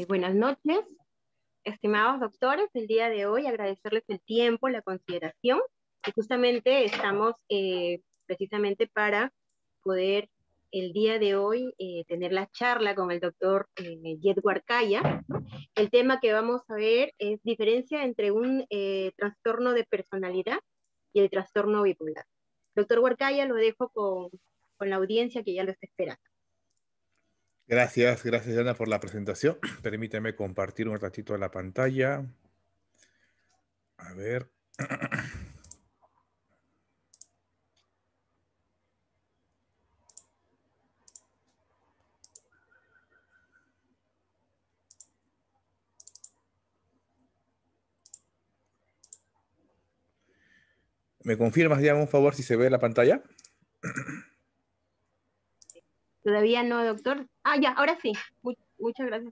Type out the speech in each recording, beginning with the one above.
Buenas noches, estimados doctores. El día de hoy agradecerles el tiempo, la consideración, y justamente estamos precisamente para poder el día de hoy tener la charla con el doctor Yed Warkaya, ¿no? El tema que vamos a ver es diferencia entre un trastorno de personalidad y el trastorno bipolar. Doctor Warkaya, lo dejo con la audiencia que ya lo está esperando. Gracias, gracias Ana por la presentación. Permíteme compartir un ratito la pantalla. A ver. ¿Me confirmas ya un favor si se ve la pantalla? Todavía no, doctor. Ah, ya, ahora sí. Muchas gracias.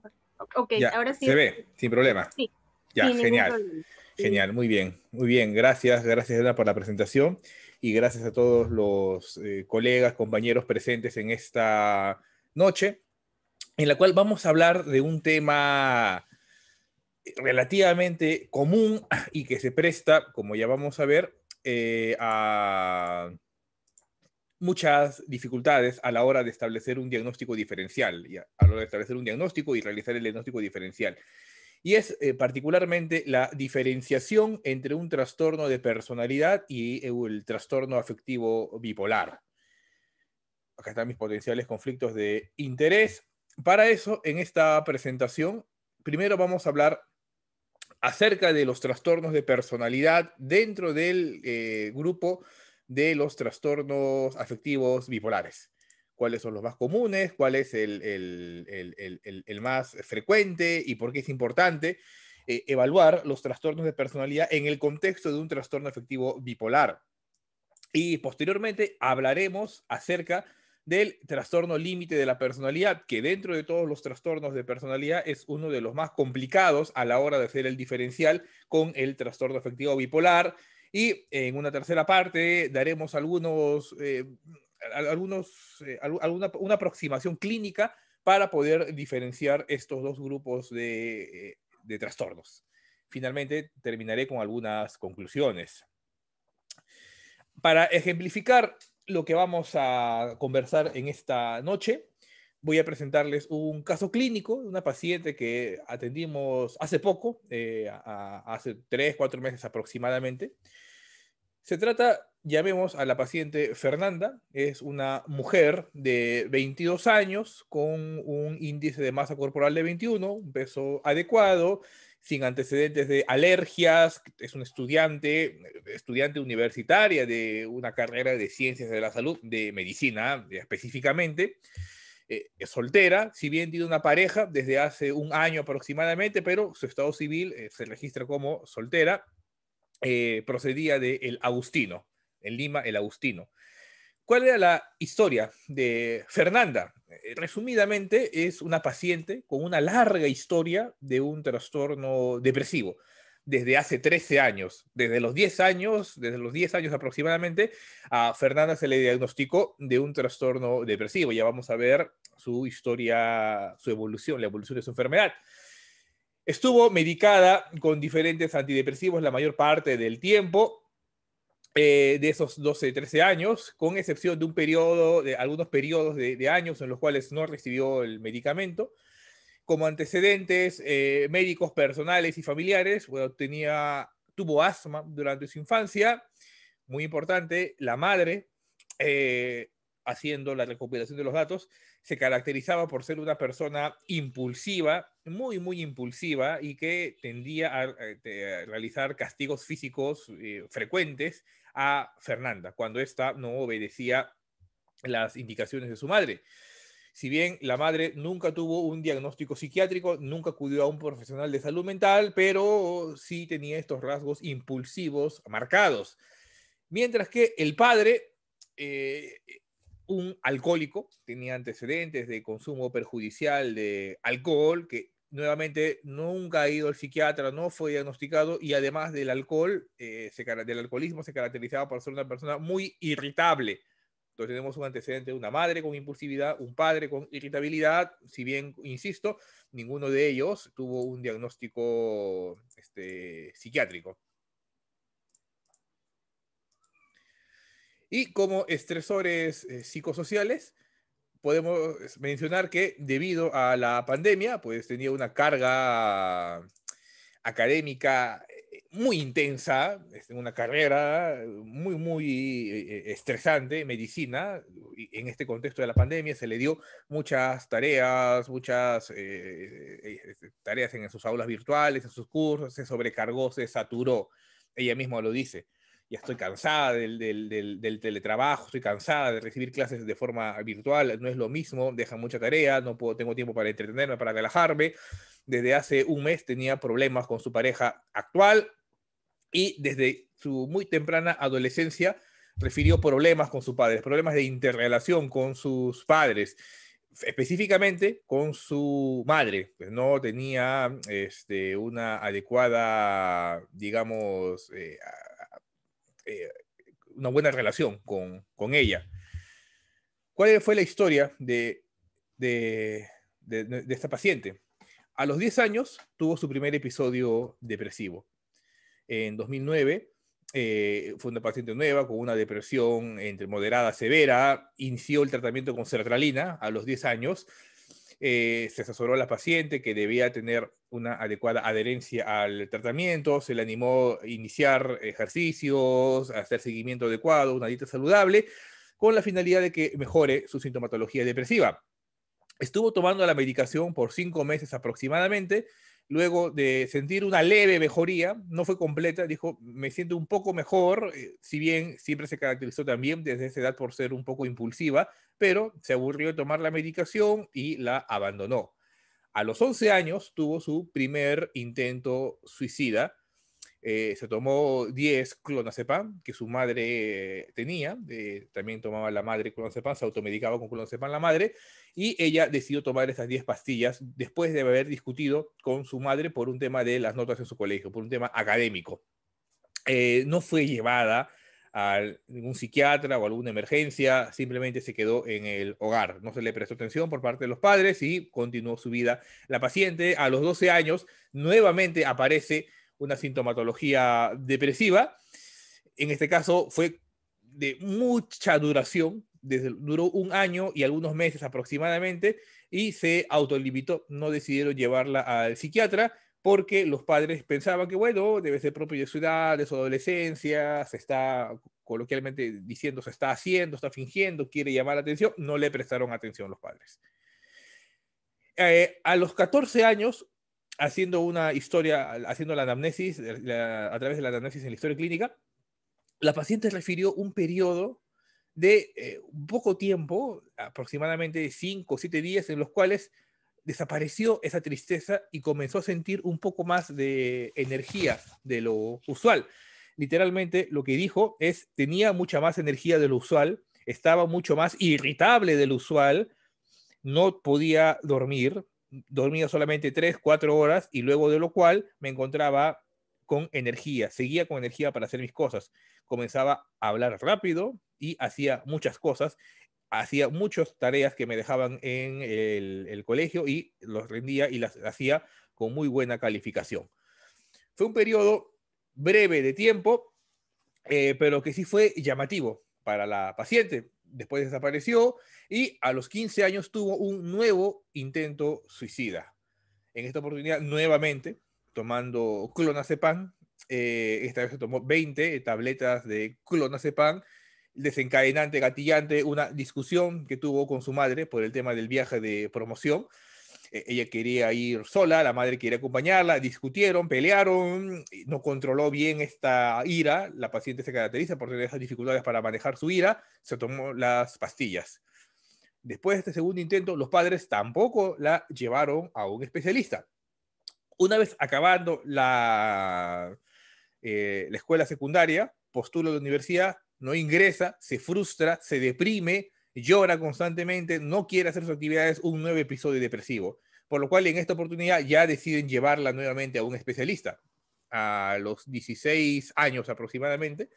Ok, Ya, ahora sí. se ve, sin problema. Sí, Ya, sin ningún genial, problema. Sí. genial, muy bien, muy bien. Gracias, gracias Ana por la presentación y gracias a todos los colegas, compañeros presentes en esta noche, en la cual vamos a hablar de un tema relativamente común y que se presta, como ya vamos a ver, a muchas dificultades a la hora de establecer un diagnóstico diferencial, y a la hora de establecer un diagnóstico y realizar el diagnóstico diferencial. Y es particularmente la diferenciación entre un trastorno de personalidad y el trastorno afectivo bipolar. Acá están mis potenciales conflictos de interés. Para eso, en esta presentación, primero vamos a hablar acerca de los trastornos de personalidad dentro del grupo de los trastornos afectivos bipolares. ¿Cuáles son los más comunes? ¿Cuál es el más frecuente? ¿Y por qué es importante evaluar los trastornos de personalidad en el contexto de un trastorno afectivo bipolar? Y posteriormente hablaremos acerca del trastorno límite de la personalidad, que dentro de todos los trastornos de personalidad es uno de los más complicados a la hora de hacer el diferencial con el trastorno afectivo bipolar. Y en una tercera parte daremos una aproximación clínica para poder diferenciar estos dos grupos de trastornos. Finalmente terminaré con algunas conclusiones. Para ejemplificar lo que vamos a conversar en esta noche, voy a presentarles un caso clínico de una paciente que atendimos hace poco, hace 3, 4 meses aproximadamente. Se trata, llamemos a la paciente Fernanda, es una mujer de 22 años con un índice de masa corporal de 21, un peso adecuado, sin antecedentes de alergias, es una estudiante universitaria de una carrera de ciencias de la salud, de medicina específicamente. Es soltera, si bien tiene una pareja desde hace un año aproximadamente, pero su estado civil se registra como soltera. Procedía de El Agustino, en Lima, El Agustino. ¿Cuál era la historia de Fernanda? Resumidamente, es una paciente con una larga historia de un trastorno depresivo desde hace 13 años. Desde los 10 años aproximadamente, a Fernanda se le diagnosticó de un trastorno depresivo. Ya vamos a ver su historia, su evolución, la evolución de su enfermedad. Estuvo medicada con diferentes antidepresivos la mayor parte del tiempo, de esos 12, 13 años, con excepción de algunos periodos de años en los cuales no recibió el medicamento. Como antecedentes médicos personales y familiares, bueno, tuvo asma durante su infancia, muy importante. La madre, haciendo la recopilación de los datos, se caracterizaba por ser una persona impulsiva, muy, muy impulsiva, y que tendía a realizar castigos físicos frecuentes a Fernanda, cuando ésta no obedecía las indicaciones de su madre. Si bien la madre nunca tuvo un diagnóstico psiquiátrico, nunca acudió a un profesional de salud mental, pero sí tenía estos rasgos impulsivos marcados. Mientras que el padre, un alcohólico, tenía antecedentes de consumo perjudicial de alcohol, que nuevamente nunca ha ido al psiquiatra, no fue diagnosticado, y además del alcoholismo se caracterizaba por ser una persona muy irritable, Entonces tenemos un antecedente de una madre con impulsividad, un padre con irritabilidad, si bien, insisto, ninguno de ellos tuvo un diagnóstico psiquiátrico. Y como estresores psicosociales, podemos mencionar que debido a la pandemia, pues tenía una carga académica muy intensa, una carrera muy estresante, medicina. Y en este contexto de la pandemia se le dio muchas tareas, tareas en sus aulas virtuales, en sus cursos, se sobrecargó, se saturó. Ella misma lo dice. Ya estoy cansada del teletrabajo, estoy cansada de recibir clases de forma virtual, no es lo mismo, dejan mucha tarea, no puedo, tengo tiempo para entretenerme, para relajarme. Desde hace un mes tenía problemas con su pareja actual y desde su muy temprana adolescencia refirió problemas con sus padres, problemas de interrelación con sus padres, específicamente con su madre, pues no tenía una adecuada, digamos, eh, una buena relación con ella. ¿Cuál fue la historia de esta paciente? A los 10 años tuvo su primer episodio depresivo. En 2009 fue una paciente nueva con una depresión entre moderada a severa, inició el tratamiento con sertralina a los 10 años, se asesoró a la paciente que debía tener una adecuada adherencia al tratamiento, se le animó a iniciar ejercicios, a hacer seguimiento adecuado, una dieta saludable, con la finalidad de que mejore su sintomatología depresiva. Estuvo tomando la medicación por 5 meses aproximadamente. Luego de sentir una leve mejoría, no fue completa, dijo, me siento un poco mejor, si bien siempre se caracterizó también desde esa edad por ser un poco impulsiva, pero se aburrió de tomar la medicación y la abandonó. A los 11 años tuvo su primer intento suicida. Se tomó 10 clonazepam que su madre tenía, también tomaba la madre clonazepam, se automedicaba con clonazepam la madre, y ella decidió tomar esas 10 pastillas después de haber discutido con su madre por un tema de las notas en su colegio, por un tema académico. No fue llevada a ningún psiquiatra o alguna emergencia, simplemente se quedó en el hogar. No se le prestó atención por parte de los padres y continuó su vida. La paciente a los 12 años nuevamente aparece una sintomatología depresiva. En este caso fue de mucha duración, duró 1 año y algunos meses aproximadamente, y se autolimitó. No decidieron llevarla al psiquiatra porque los padres pensaban que, bueno, debe ser propio de su edad, de su adolescencia, se está, coloquialmente diciendo, se está haciendo, está fingiendo, quiere llamar la atención. No le prestaron atención los padres. A los 14 años, haciendo una historia, haciendo la anamnesis, a través de la anamnesis en la historia clínica, la paciente refirió un periodo de poco tiempo, aproximadamente 5 o 7 días, en los cuales desapareció esa tristeza y comenzó a sentir un poco más de energía de lo usual. Literalmente lo que dijo es, tenía mucha más energía de lo usual, estaba mucho más irritable de lo usual, no podía dormir, dormía solamente 3, 4 horas y luego de lo cual me encontraba con energía, seguía con energía para hacer mis cosas. Comenzaba a hablar rápido y hacía muchas cosas, hacía muchas tareas que me dejaban en el colegio y los rendía y las hacía con muy buena calificación. Fue un periodo breve de tiempo, pero que sí fue llamativo para la paciente. Después desapareció y a los 15 años tuvo un nuevo intento suicida. En esta oportunidad, nuevamente, tomando clonazepam, esta vez se tomó 20 tabletas de clonazepam, desencadenante, gatillante, una discusión que tuvo con su madre por el tema del viaje de promoción. Ella quería ir sola, la madre quería acompañarla, discutieron, pelearon, no controló bien esta ira, la paciente se caracteriza por tener esas dificultades para manejar su ira, se tomó las pastillas. Después de este segundo intento, los padres tampoco la llevaron a un especialista. Una vez acabando la escuela secundaria, postula a la universidad, no ingresa, se frustra, se deprime, llora constantemente, no quiere hacer sus actividades, un nuevo episodio depresivo. Por lo cual en esta oportunidad ya deciden llevarla nuevamente a un especialista. A los 16 años aproximadamente,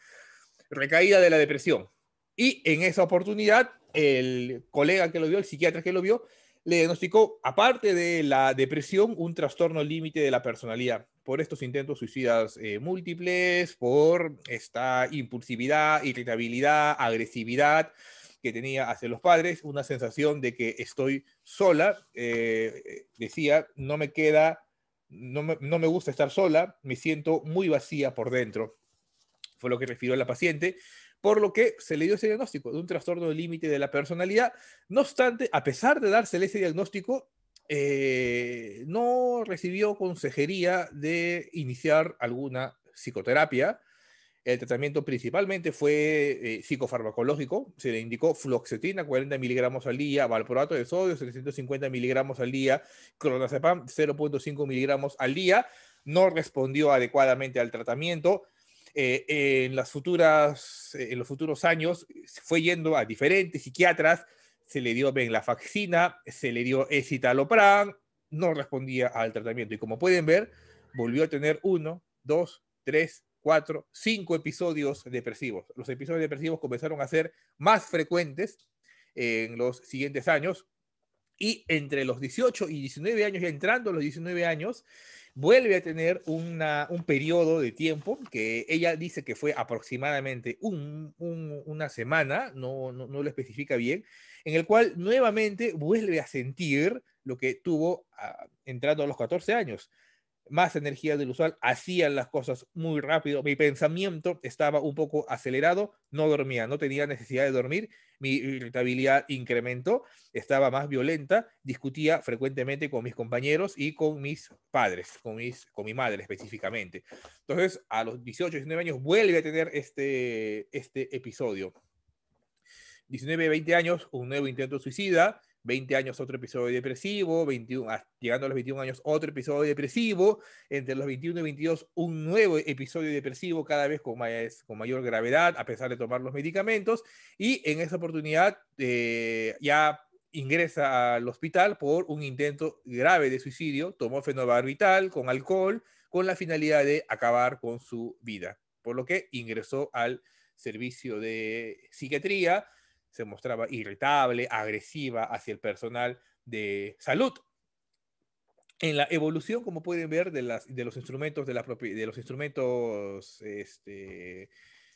recaída de la depresión. Y en esa oportunidad, el colega que lo vio, el psiquiatra que lo vio, le diagnosticó, aparte de la depresión, un trastorno límite de la personalidad, por estos intentos suicidas múltiples, por esta impulsividad, irritabilidad, agresividad que tenía hacia los padres, una sensación de que estoy sola, decía, no me gusta estar sola, me siento muy vacía por dentro, fue lo que refirió la paciente, por lo que se le dio ese diagnóstico de un trastorno límite de la personalidad. No obstante, a pesar de dársele ese diagnóstico, no recibió consejería de iniciar alguna psicoterapia. El tratamiento principalmente fue psicofarmacológico. Se le indicó fluoxetina, 40 miligramos al día, valproato de sodio, 750 miligramos al día, clonazepam, 0.5 miligramos al día. No respondió adecuadamente al tratamiento. En los futuros años fue yendo a diferentes psiquiatras, se le dio venlafaxina, se le dio escitalopram, no respondía al tratamiento. Y como pueden ver, volvió a tener 1, 2, 3, 4, 5 episodios depresivos. Los episodios depresivos comenzaron a ser más frecuentes en los siguientes años. Y entre los 18 y 19 años, ya entrando a los 19 años, vuelve a tener un periodo de tiempo que ella dice que fue aproximadamente una semana, no lo especifica bien, en el cual nuevamente vuelve a sentir lo que tuvo entrando a los 14 años, más energía del usual, hacían las cosas muy rápido, mi pensamiento estaba un poco acelerado, no dormía, no tenía necesidad de dormir, mi irritabilidad incrementó, estaba más violenta, discutía frecuentemente con mis compañeros y con mis padres, con mi madre específicamente. Entonces, a los 18, 19 años vuelve a tener este episodio. 19, 20 años, un nuevo intento suicida, 20 años otro episodio depresivo, 21, llegando a los 21 años otro episodio depresivo, entre los 21 y 22 un nuevo episodio depresivo cada vez con mayor gravedad a pesar de tomar los medicamentos, y en esa oportunidad ya ingresa al hospital por un intento grave de suicidio, tomó fenobarbital con alcohol con la finalidad de acabar con su vida, por lo que ingresó al servicio de psiquiatría, se mostraba irritable, agresiva hacia el personal de salud. En la evolución, como pueden ver, de los instrumentos, de los instrumentos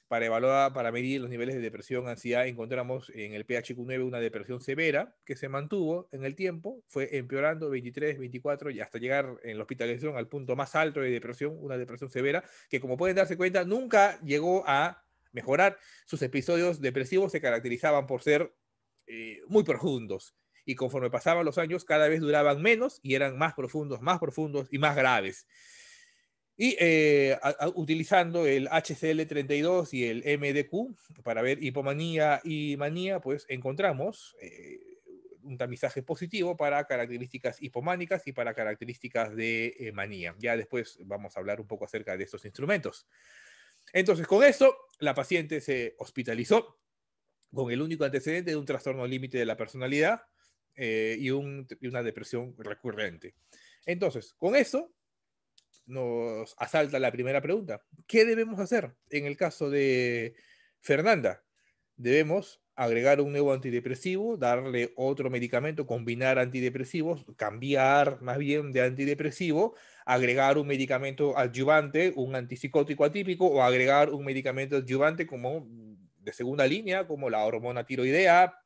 para evaluar, para medir los niveles de depresión, ansiedad, encontramos en el PHQ-9 una depresión severa que se mantuvo en el tiempo, fue empeorando 23, 24 y hasta llegar en la hospitalización al punto más alto de depresión, una depresión severa, que como pueden darse cuenta, nunca llegó a mejorar. Sus episodios depresivos se caracterizaban por ser muy profundos, y conforme pasaban los años cada vez duraban menos y eran más profundos y más graves. Y utilizando el HCL32 y el MDQ para ver hipomanía y manía, pues encontramos un tamizaje positivo para características hipománicas y para características de manía. Ya después vamos a hablar un poco acerca de estos instrumentos. Entonces, con esto, la paciente se hospitalizó con el único antecedente de un trastorno límite de la personalidad y una depresión recurrente. Entonces, con eso nos asalta la primera pregunta. ¿Qué debemos hacer en el caso de Fernanda? Debemos agregar un nuevo antidepresivo, darle otro medicamento, combinar antidepresivos, cambiar más bien de antidepresivo, agregar un medicamento adyuvante, un antipsicótico atípico, o agregar un medicamento adyuvante como de segunda línea, como la hormona tiroidea.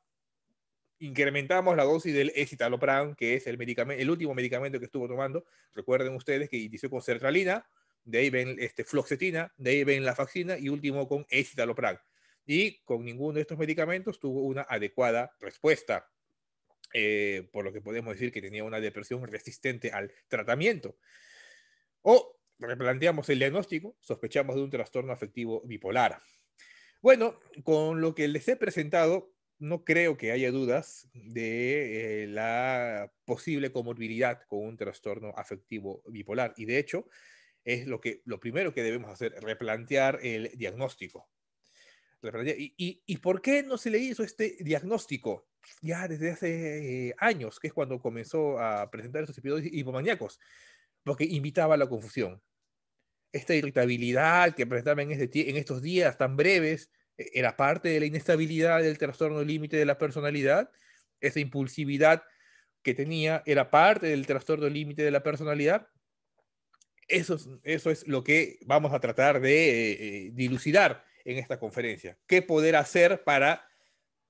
Incrementamos la dosis del escitalopram, que es el último medicamento que estuvo tomando. Recuerden ustedes que inició con sertralina, de ahí ven fluoxetina, de ahí ven la faxina y último con escitalopram. Y con ninguno de estos medicamentos tuvo una adecuada respuesta, por lo que podemos decir que tenía una depresión resistente al tratamiento. O replanteamos el diagnóstico, sospechamos de un trastorno afectivo bipolar. Bueno, con lo que les he presentado, no creo que haya dudas de la posible comorbilidad con un trastorno afectivo bipolar. Y de hecho, es lo primero que debemos hacer, replantear el diagnóstico. ¿Y por qué no se le hizo este diagnóstico ya desde hace años, que es cuando comenzó a presentar esos episodios hipomaníacos? Porque invitaba a la confusión. Esta irritabilidad que presentaba en estos días tan breves era parte de la inestabilidad del trastorno límite de la personalidad. Esa impulsividad que tenía era parte del trastorno límite de la personalidad. Eso es lo que vamos a tratar de dilucidar en esta conferencia. ¿Qué poder hacer para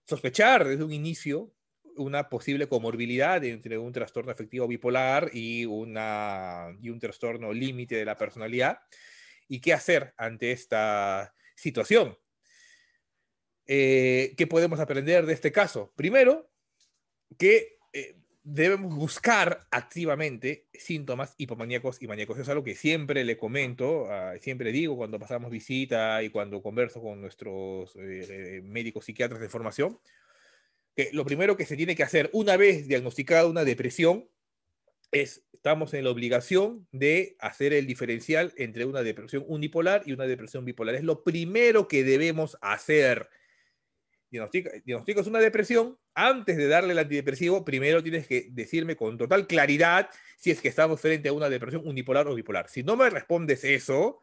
sospechar desde un inicio una posible comorbilidad entre un trastorno afectivo bipolar y un trastorno límite de la personalidad? ¿Y qué hacer ante esta situación? ¿Qué podemos aprender de este caso? Primero, que debemos buscar activamente síntomas hipomaníacos y maníacos. Eso es algo que siempre le comento, siempre digo cuando pasamos visita y cuando converso con nuestros médicos psiquiatras de formación, que lo primero que se tiene que hacer una vez diagnosticada una depresión estamos en la obligación de hacer el diferencial entre una depresión unipolar y una depresión bipolar. Es lo primero que debemos hacer. Diagnosticas una depresión, antes de darle el antidepresivo, primero tienes que decirme con total claridad si es que estamos frente a una depresión unipolar o bipolar. Si no me respondes eso,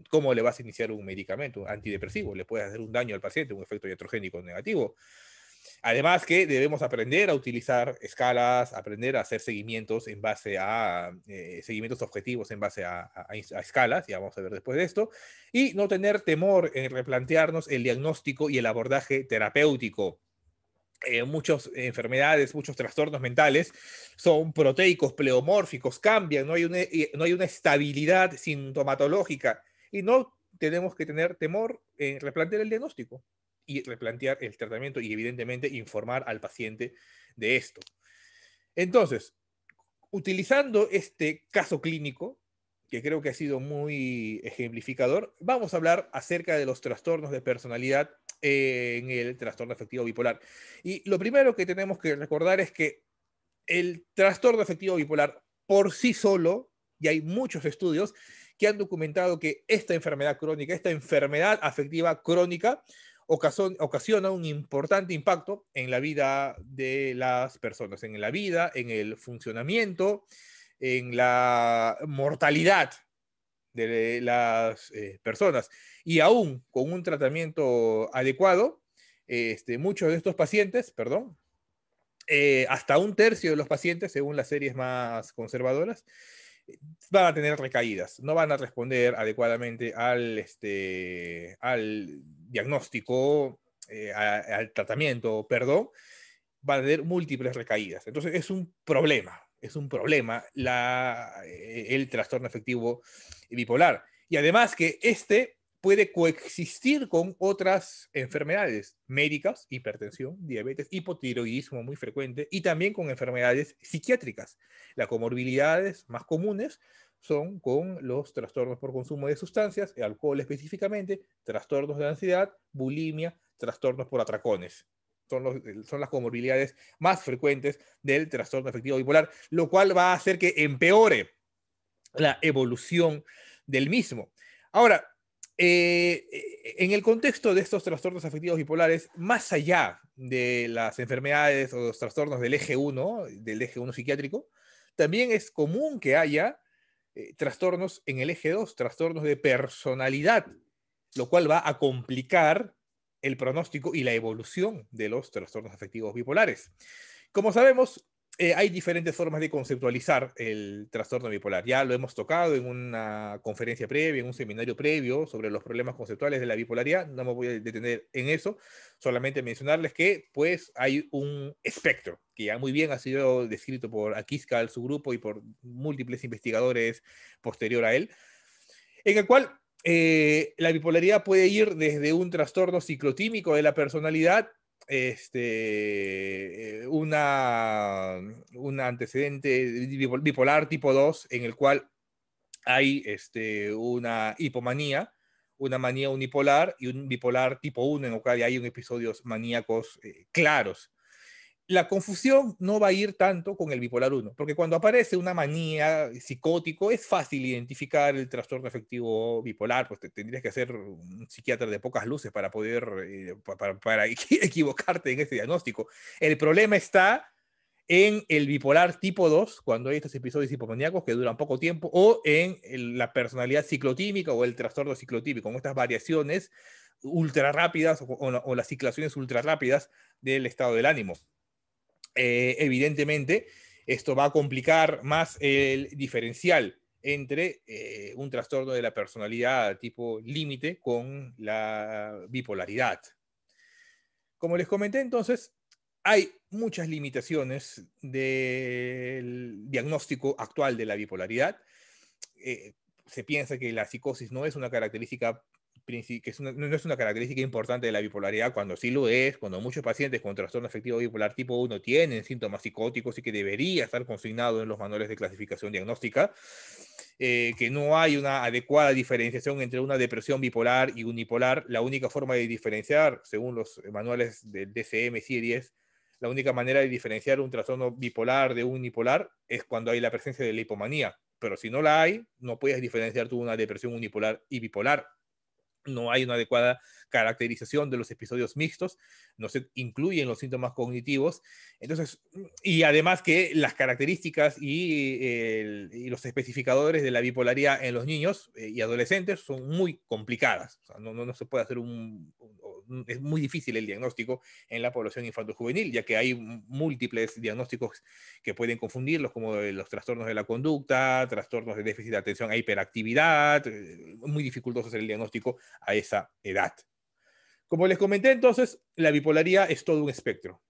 ¿cómo le vas a iniciar un medicamento antidepresivo? Le puedes hacer un daño al paciente, un efecto iatrogénico negativo. Además que debemos aprender a utilizar escalas, aprender a hacer seguimientos en base a seguimientos objetivos en base a escalas, ya vamos a ver después de esto, y no tener temor en replantearnos el diagnóstico y el abordaje terapéutico. Muchas enfermedades, muchos trastornos mentales son proteicos, pleomórficos, cambian, no hay una estabilidad sintomatológica y no tenemos que tener temor en replantear el diagnóstico y replantear el tratamiento y evidentemente informar al paciente de esto. Entonces, utilizando este caso clínico, que creo que ha sido muy ejemplificador, vamos a hablar acerca de los trastornos de personalidad en el trastorno afectivo bipolar. Y lo primero que tenemos que recordar es que el trastorno afectivo bipolar por sí solo, y hay muchos estudios que han documentado que esta enfermedad crónica, esta enfermedad afectiva crónica, ocasiona un importante impacto en la vida de las personas, en la vida, en el funcionamiento, en la mortalidad de las personas. Y aún con un tratamiento adecuado, muchos de estos pacientes, perdón, hasta un tercio de los pacientes, según las series más conservadoras, van a tener recaídas, no van a responder adecuadamente al diagnóstico, al tratamiento, perdón, van a tener múltiples recaídas. Entonces es un problema el trastorno afectivo bipolar. Y además que puede coexistir con otras enfermedades médicas, hipertensión, diabetes, hipotiroidismo muy frecuente, y también con enfermedades psiquiátricas. Las comorbilidades más comunes son con los trastornos por consumo de sustancias, alcohol específicamente, trastornos de ansiedad, bulimia, trastornos por atracones. Son las comorbilidades más frecuentes del trastorno afectivo bipolar, lo cual va a hacer que empeore la evolución del mismo. Ahora, en el contexto de estos trastornos afectivos bipolares, más allá de las enfermedades o los trastornos del eje 1 psiquiátrico, también es común que haya trastornos en el eje 2, trastornos de personalidad, lo cual va a complicar el pronóstico y la evolución de los trastornos afectivos bipolares. Como sabemos, hay diferentes formas de conceptualizar el trastorno bipolar. Ya lo hemos tocado en una conferencia previa, en un seminario previo sobre los problemas conceptuales de la bipolaridad. No me voy a detener en eso, solamente mencionarles que pues hay un espectro que ya muy bien ha sido descrito por Akiskal, su grupo, y por múltiples investigadores posterior a él, en el cual la bipolaridad puede ir desde un trastorno ciclotímico de la personalidad, un antecedente bipolar tipo 2, en el cual hay una hipomanía, una manía unipolar y un bipolar tipo 1, en el cual hay episodios maníacos claros. La confusión no va a ir tanto con el bipolar 1, porque cuando aparece una manía psicótico es fácil identificar el trastorno afectivo bipolar, pues tendrías que ser un psiquiatra de pocas luces para poder para equivocarte en ese diagnóstico. El problema está en el bipolar tipo 2, cuando hay estos episodios hipomaníacos que duran poco tiempo, o en la personalidad ciclotímica o el trastorno ciclotímico, con estas variaciones ultra rápidas o las ciclaciones ultra rápidas del estado del ánimo. Evidentemente, esto va a complicar más el diferencial entre un trastorno de la personalidad tipo límite con la bipolaridad. Como les comenté, entonces, hay muchas limitaciones del diagnóstico actual de la bipolaridad. Se piensa que la psicosis no es una característica no es una característica importante de la bipolaridad, cuando sí lo es, cuando muchos pacientes con trastorno afectivo bipolar tipo 1 tienen síntomas psicóticos y que debería estar consignado en los manuales de clasificación diagnóstica, que no hay una adecuada diferenciación entre una depresión bipolar y unipolar. La única forma de diferenciar, según los manuales del DSM-10, la única manera de diferenciar un trastorno bipolar de un unipolar es cuando hay la presencia de la hipomanía. Pero si no la hay, no puedes diferenciar tú una depresión unipolar y bipolar. No hay una adecuada caracterización de los episodios mixtos, no se incluyen los síntomas cognitivos. Entonces, y además que las características y los especificadores de la bipolaridad en los niños y adolescentes son muy complicadas. O sea, no se puede hacer es muy difícil el diagnóstico en la población infanto-juvenil, ya que hay múltiples diagnósticos que pueden confundirlos, como los trastornos de la conducta, trastornos de déficit de atención e hiperactividad. Muy dificultoso hacer el diagnóstico a esa edad. Como les comenté, entonces, la bipolaridad es todo un espectro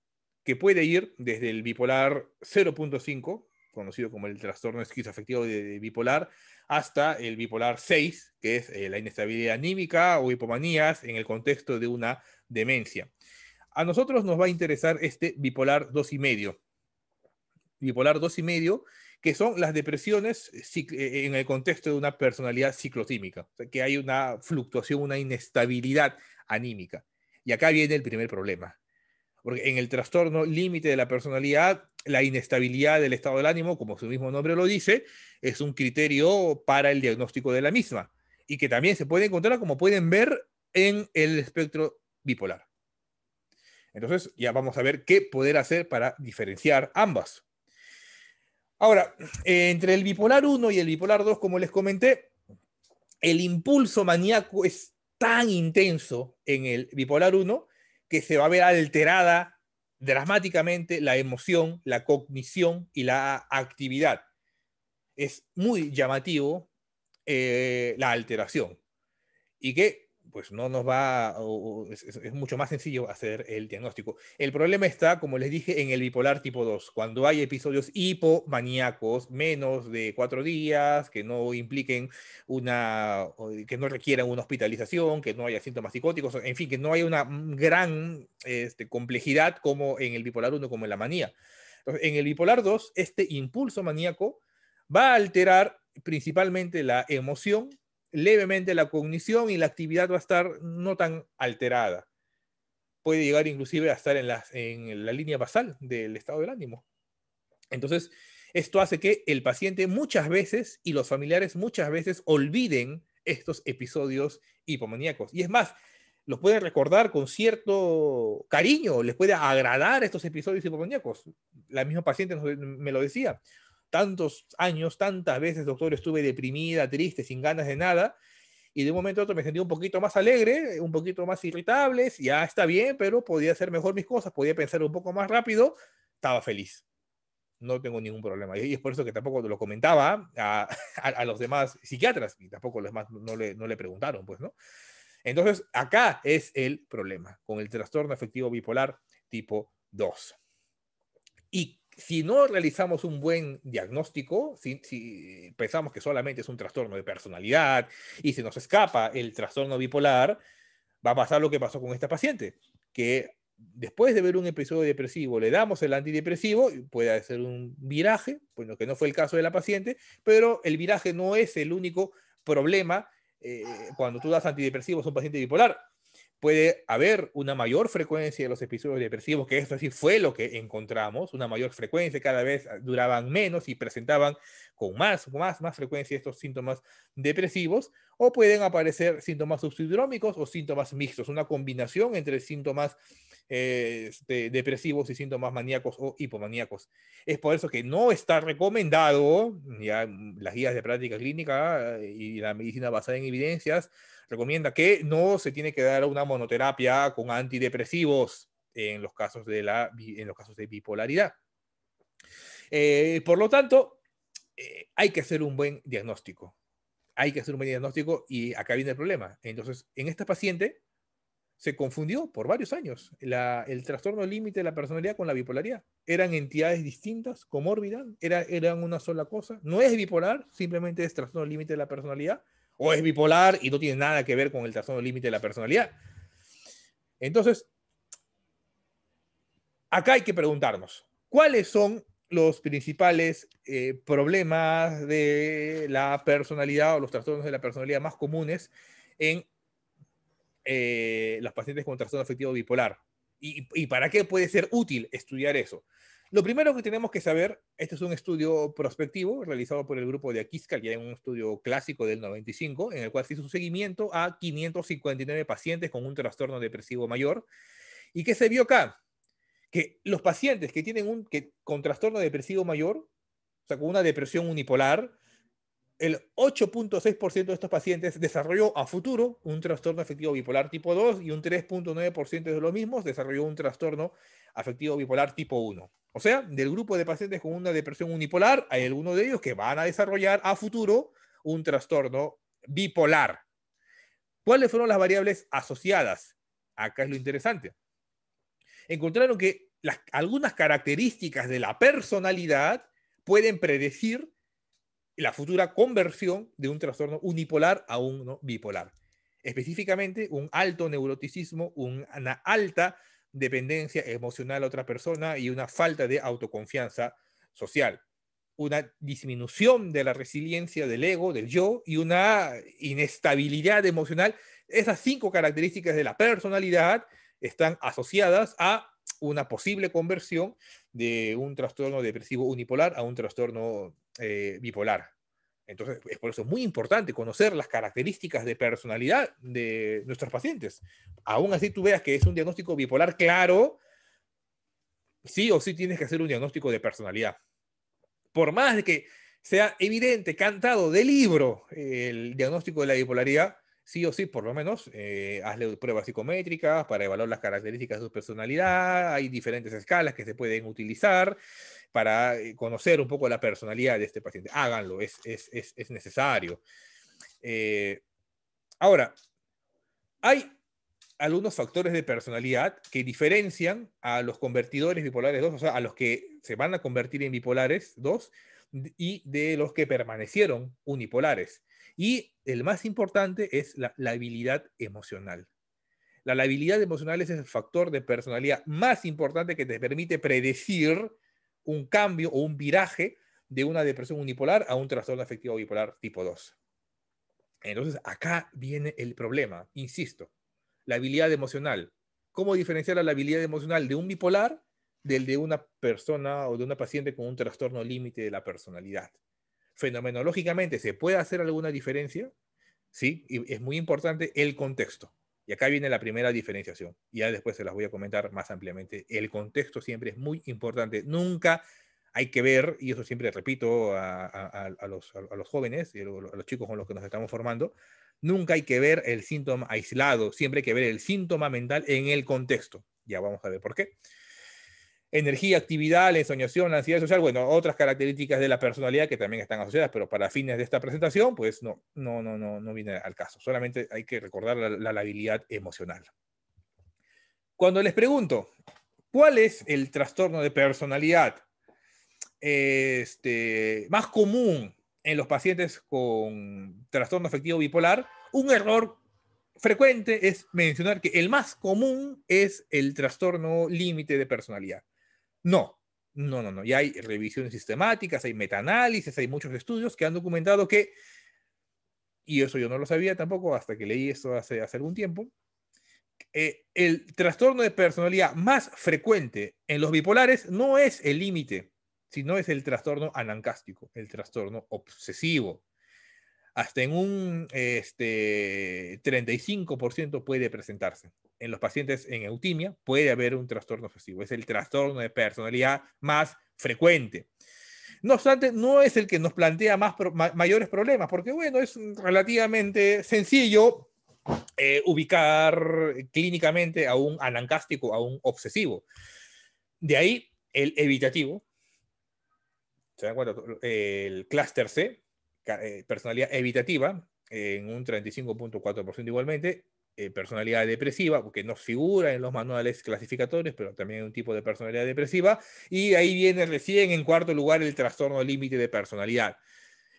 que puede ir desde el bipolar 0.5, conocido como el trastorno esquizoafectivo de bipolar, hasta el bipolar 6, que es la inestabilidad anímica o hipomanías en el contexto de una demencia. A nosotros nos va a interesar este bipolar 2,5. Bipolar 2,5, que son las depresiones en el contexto de una personalidad ciclotímica, o sea, que hay una fluctuación, una inestabilidad anímica. Y acá viene el primer problema, porque en el trastorno límite de la personalidad, la inestabilidad del estado del ánimo, como su mismo nombre lo dice, es un criterio para el diagnóstico de la misma, y que también se puede encontrar, como pueden ver, en el espectro bipolar. Entonces, ya vamos a ver qué poder hacer para diferenciar ambas. Ahora, entre el bipolar 1 y el bipolar 2, como les comenté, el impulso maníaco es tan intenso en el bipolar 1 que se va a ver alterada dramáticamente la emoción, la cognición y la actividad. Es muy llamativo la alteración y que pues no nos va, es mucho más sencillo hacer el diagnóstico. El problema está, como les dije, en el bipolar tipo 2, cuando hay episodios hipomaníacos, menos de 4 días, que no impliquen que no requieran una hospitalización, que no haya síntomas psicóticos, en fin, que no haya una gran complejidad como en el bipolar 1, como en la manía. Entonces, en el bipolar 2, este impulso maníaco va a alterar principalmente la emoción, levemente la cognición, y la actividad va a estar no tan alterada. Puede llegar inclusive a estar en la línea basal del estado del ánimo. Entonces, esto hace que el paciente muchas veces y los familiares muchas veces olviden estos episodios hipomaníacos. Y es más, los pueden recordar con cierto cariño, les puede agradar estos episodios hipomaníacos. La misma paciente me lo decía. Tantos años, tantas veces, doctor, estuve deprimida, triste, sin ganas de nada, y de un momento a otro me sentí un poquito más alegre, un poquito más irritable, ya está bien, pero podía hacer mejor mis cosas, podía pensar un poco más rápido, estaba feliz. No tengo ningún problema. Y es por eso que tampoco lo comentaba a los demás psiquiatras, y tampoco los demás no le preguntaron, pues, ¿no? Entonces, acá es el problema, con el trastorno afectivo bipolar tipo 2. Y si no realizamos un buen diagnóstico, si pensamos que solamente es un trastorno de personalidad y se nos escapa el trastorno bipolar, va a pasar lo que pasó con esta paciente, que después de ver un episodio depresivo le damos el antidepresivo, puede hacer un viraje, bueno, que no fue el caso de la paciente, pero el viraje no es el único problema cuando tú das antidepresivos a un paciente bipolar. Puede haber una mayor frecuencia de los episodios depresivos, que esto sí fue lo que encontramos, una mayor frecuencia, cada vez duraban menos y presentaban con más frecuencia estos síntomas depresivos, o pueden aparecer síntomas subsindrómicos o síntomas mixtos, una combinación entre síntomas depresivos y síntomas maníacos o hipomaníacos. Es por eso que no está recomendado, ya las guías de práctica clínica y la medicina basada en evidencias recomienda que no se tiene que dar una monoterapia con antidepresivos en los casos de bipolaridad. Por lo tanto, hay que hacer un buen diagnóstico. Hay que hacer un buen diagnóstico y acá viene el problema. Entonces, en esta paciente se confundió por varios años el trastorno límite de la personalidad con la bipolaridad. Eran entidades distintas, comórbidas, eran una sola cosa. No es bipolar, simplemente es trastorno límite de la personalidad, o es bipolar y no tiene nada que ver con el trastorno límite de la personalidad. Entonces, acá hay que preguntarnos, ¿cuáles son los principales problemas de la personalidad o los trastornos de la personalidad más comunes en los pacientes con trastorno afectivo bipolar? ¿Y para qué puede ser útil estudiar eso? Lo primero que tenemos que saber, este es un estudio prospectivo realizado por el grupo de Akiscal, ya en un estudio clásico del 95, en el cual se hizo un seguimiento a 559 pacientes con un trastorno depresivo mayor. ¿Y qué se vio acá? Que los pacientes que tienen con trastorno depresivo mayor, o sea, con una depresión unipolar, el 8.6% de estos pacientes desarrolló a futuro un trastorno afectivo bipolar tipo 2 y un 3.9% de los mismos desarrolló un trastorno afectivo bipolar tipo 1. O sea, del grupo de pacientes con una depresión unipolar, hay algunos de ellos que van a desarrollar a futuro un trastorno bipolar. ¿Cuáles fueron las variables asociadas? Acá es lo interesante. Encontraron que algunas características de la personalidad pueden predecir la futura conversión de un trastorno unipolar a un bipolar. Específicamente, un alto neuroticismo, una alta dependencia emocional a otra persona y una falta de autoconfianza social. Una disminución de la resiliencia del ego, del yo, y una inestabilidad emocional. Esas 5 características de la personalidad están asociadas a una posible conversión de un trastorno depresivo unipolar a un trastorno bipolar. Entonces, es por eso muy importante conocer las características de personalidad de nuestros pacientes. Aún así tú veas que es un diagnóstico bipolar claro, sí o sí tienes que hacer un diagnóstico de personalidad. Por más de que sea evidente, cantado de libro, el diagnóstico de la bipolaridad, sí o sí, por lo menos, hazle pruebas psicométricas para evaluar las características de su personalidad. Hay diferentes escalas que se pueden utilizar para conocer un poco la personalidad de este paciente. Háganlo, es necesario. Ahora, hay algunos factores de personalidad que diferencian a los convertidores bipolares 2, o sea, a los que se van a convertir en bipolares 2 y de los que permanecieron unipolares. Y el más importante es la labilidad emocional. La labilidad emocional es el factor de personalidad más importante que te permite predecir un cambio o un viraje de una depresión unipolar a un trastorno afectivo bipolar tipo 2. Entonces, acá viene el problema, insisto, la habilidad emocional. ¿Cómo diferenciar la habilidad emocional de un bipolar del de una persona o de una paciente con un trastorno límite de la personalidad? Fenomenológicamente, ¿se puede hacer alguna diferencia? Sí, y es muy importante el contexto. Y acá viene la primera diferenciación. Y ya después se las voy a comentar más ampliamente. El contexto siempre es muy importante. Nunca hay que ver, y eso siempre repito a los jóvenes y a los chicos con los que nos estamos formando, nunca hay que ver el síntoma aislado, siempre hay que ver el síntoma mental en el contexto. Ya vamos a ver por qué. Energía, actividad, la ensoñación, la ansiedad social, bueno, otras características de la personalidad que también están asociadas, pero para fines de esta presentación, pues no viene al caso. Solamente hay que recordar la labilidad emocional. Cuando les pregunto, ¿cuál es el trastorno de personalidad más común en los pacientes con trastorno afectivo bipolar? Un error frecuente es mencionar que el más común es el trastorno límite de personalidad. No. Ya hay revisiones sistemáticas, hay metaanálisis, hay muchos estudios que han documentado que, y eso yo no lo sabía tampoco hasta que leí esto hace algún tiempo, el trastorno de personalidad más frecuente en los bipolares no es el límite, sino es el trastorno anancástico, el trastorno obsesivo. hasta en un 35% puede presentarse. En los pacientes en eutimia puede haber un trastorno obsesivo. Es el trastorno de personalidad más frecuente. No obstante, no es el que nos plantea mayores problemas, porque bueno, es relativamente sencillo ubicar clínicamente a un anancástico, a un obsesivo. De ahí el evitativo, ¿se dan cuenta? El clúster C, personalidad evitativa, en un 35.4% igualmente, personalidad depresiva, porque no figura en los manuales clasificatorios, pero también es un tipo de personalidad depresiva, y ahí viene recién en cuarto lugar el trastorno límite de personalidad.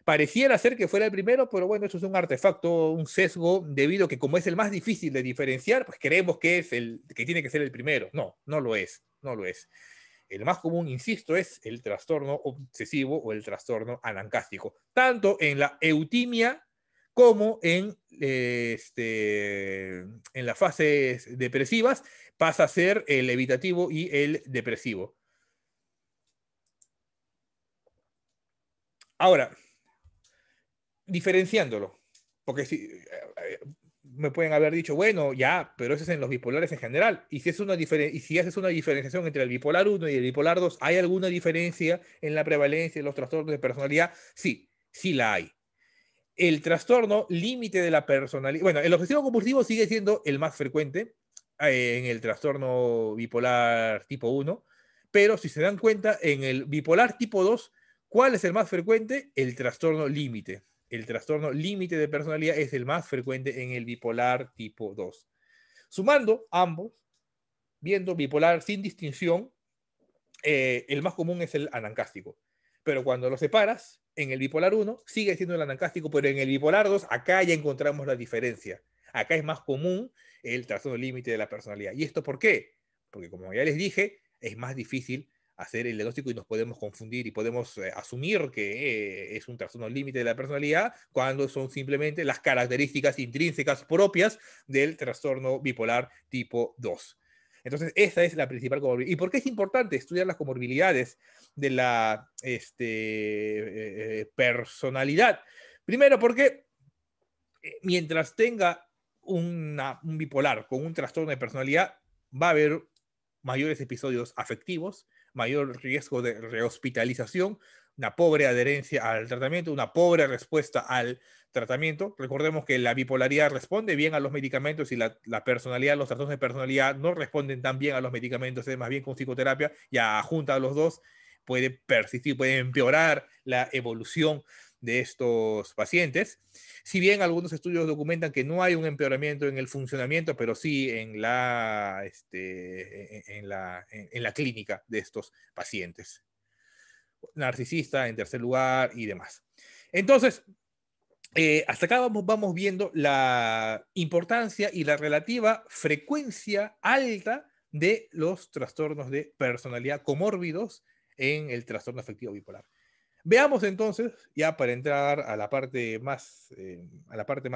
Pareciera ser que fuera el primero, pero bueno, eso es un artefacto, un sesgo, debido a que como es el más difícil de diferenciar, pues creemos que es que tiene que ser el primero. No, no lo es, no lo es. El más común, insisto, es el trastorno obsesivo o el trastorno anancástico, tanto en la eutimia como en las fases depresivas, pasa a ser el evitativo y el depresivo. Ahora, diferenciándolo, porque si me pueden haber dicho, bueno, ya, pero eso es en los bipolares en general. Y si, y si haces una diferenciación entre el bipolar 1 y el bipolar 2, ¿hay alguna diferencia en la prevalencia de los trastornos de personalidad? Sí, sí la hay. El trastorno límite de la personalidad, bueno, el obsesivo compulsivo sigue siendo el más frecuente en el trastorno bipolar tipo 1, pero si se dan cuenta, en el bipolar tipo 2, ¿cuál es el más frecuente? El trastorno límite. El trastorno límite de personalidad es el más frecuente en el bipolar tipo 2. Sumando ambos, viendo bipolar sin distinción, el más común es el anancástico. Pero cuando lo separas, en el bipolar 1 sigue siendo el anancástico, pero en el bipolar 2 acá ya encontramos la diferencia. Acá es más común el trastorno límite de la personalidad. ¿Y esto por qué? Porque como ya les dije, es más difícil hacer el diagnóstico y nos podemos confundir y podemos asumir que es un trastorno límite de la personalidad cuando son simplemente las características intrínsecas propias del trastorno bipolar tipo 2. Entonces, esa es la principal comorbilidad. ¿Y por qué es importante estudiar las comorbilidades de la personalidad? Primero, porque mientras tenga un bipolar con un trastorno de personalidad, va a haber mayores episodios afectivos, mayor riesgo de rehospitalización, una pobre adherencia al tratamiento, una pobre respuesta al tratamiento. Recordemos que la bipolaridad responde bien a los medicamentos y la personalidad, los trastornos de personalidad no responden tan bien a los medicamentos, es más bien con psicoterapia, ya junta a los dos, puede persistir, puede empeorar la evolución de estos pacientes. Si bien algunos estudios documentan que no hay un empeoramiento en el funcionamiento, pero sí en la clínica de estos pacientes. Narcisista en tercer lugar y demás. Entonces, hasta acá vamos viendo la importancia y la relativa frecuencia alta de los trastornos de personalidad comórbidos en el trastorno afectivo bipolar. Veamos entonces, ya para entrar a la parte más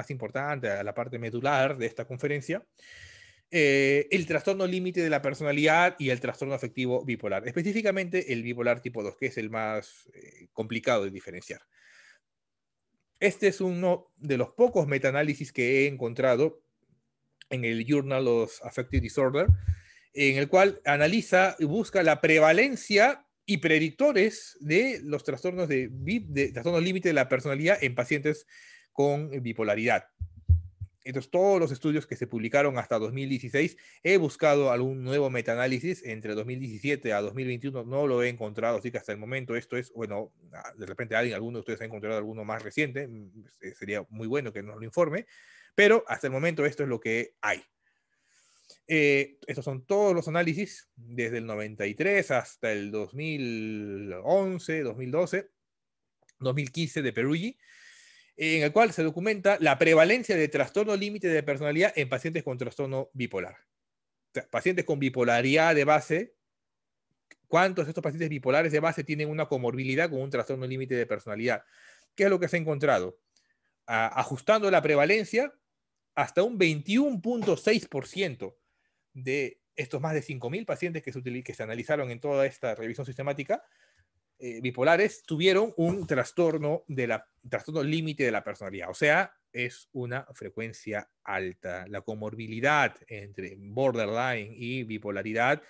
importante, a la parte medular de esta conferencia, el trastorno límite de la personalidad y el trastorno afectivo bipolar, específicamente el bipolar tipo 2, que es el más complicado de diferenciar. Este es uno de los pocos metaanálisis que he encontrado en el Journal of Affective Disorder, en el cual analiza y busca la prevalencia y predictores de los trastornos trastornos límite de la personalidad en pacientes con bipolaridad. Entonces, todos los estudios que se publicaron hasta 2016, he buscado algún nuevo metaanálisis entre 2017 a 2021, no lo he encontrado, así que hasta el momento esto es, bueno, de repente alguno de ustedes ha encontrado alguno más reciente, sería muy bueno que nos lo informe, pero hasta el momento esto es lo que hay. Estos son todos los análisis desde el 93 hasta el 2011, 2012, 2015 de Peruggi, en el cual se documenta la prevalencia de trastorno límite de personalidad en pacientes con trastorno bipolar. O sea, pacientes con bipolaridad de base, ¿cuántos de estos pacientes bipolares de base tienen una comorbilidad con un trastorno límite de personalidad? ¿Qué es lo que se ha encontrado? Ajustando la prevalencia, hasta un 21.6% de estos más de 5.000 pacientes que se analizaron en toda esta revisión sistemática, bipolares tuvieron un trastorno límite de la personalidad. O sea, es una frecuencia alta. La comorbilidad entre borderline y bipolaridad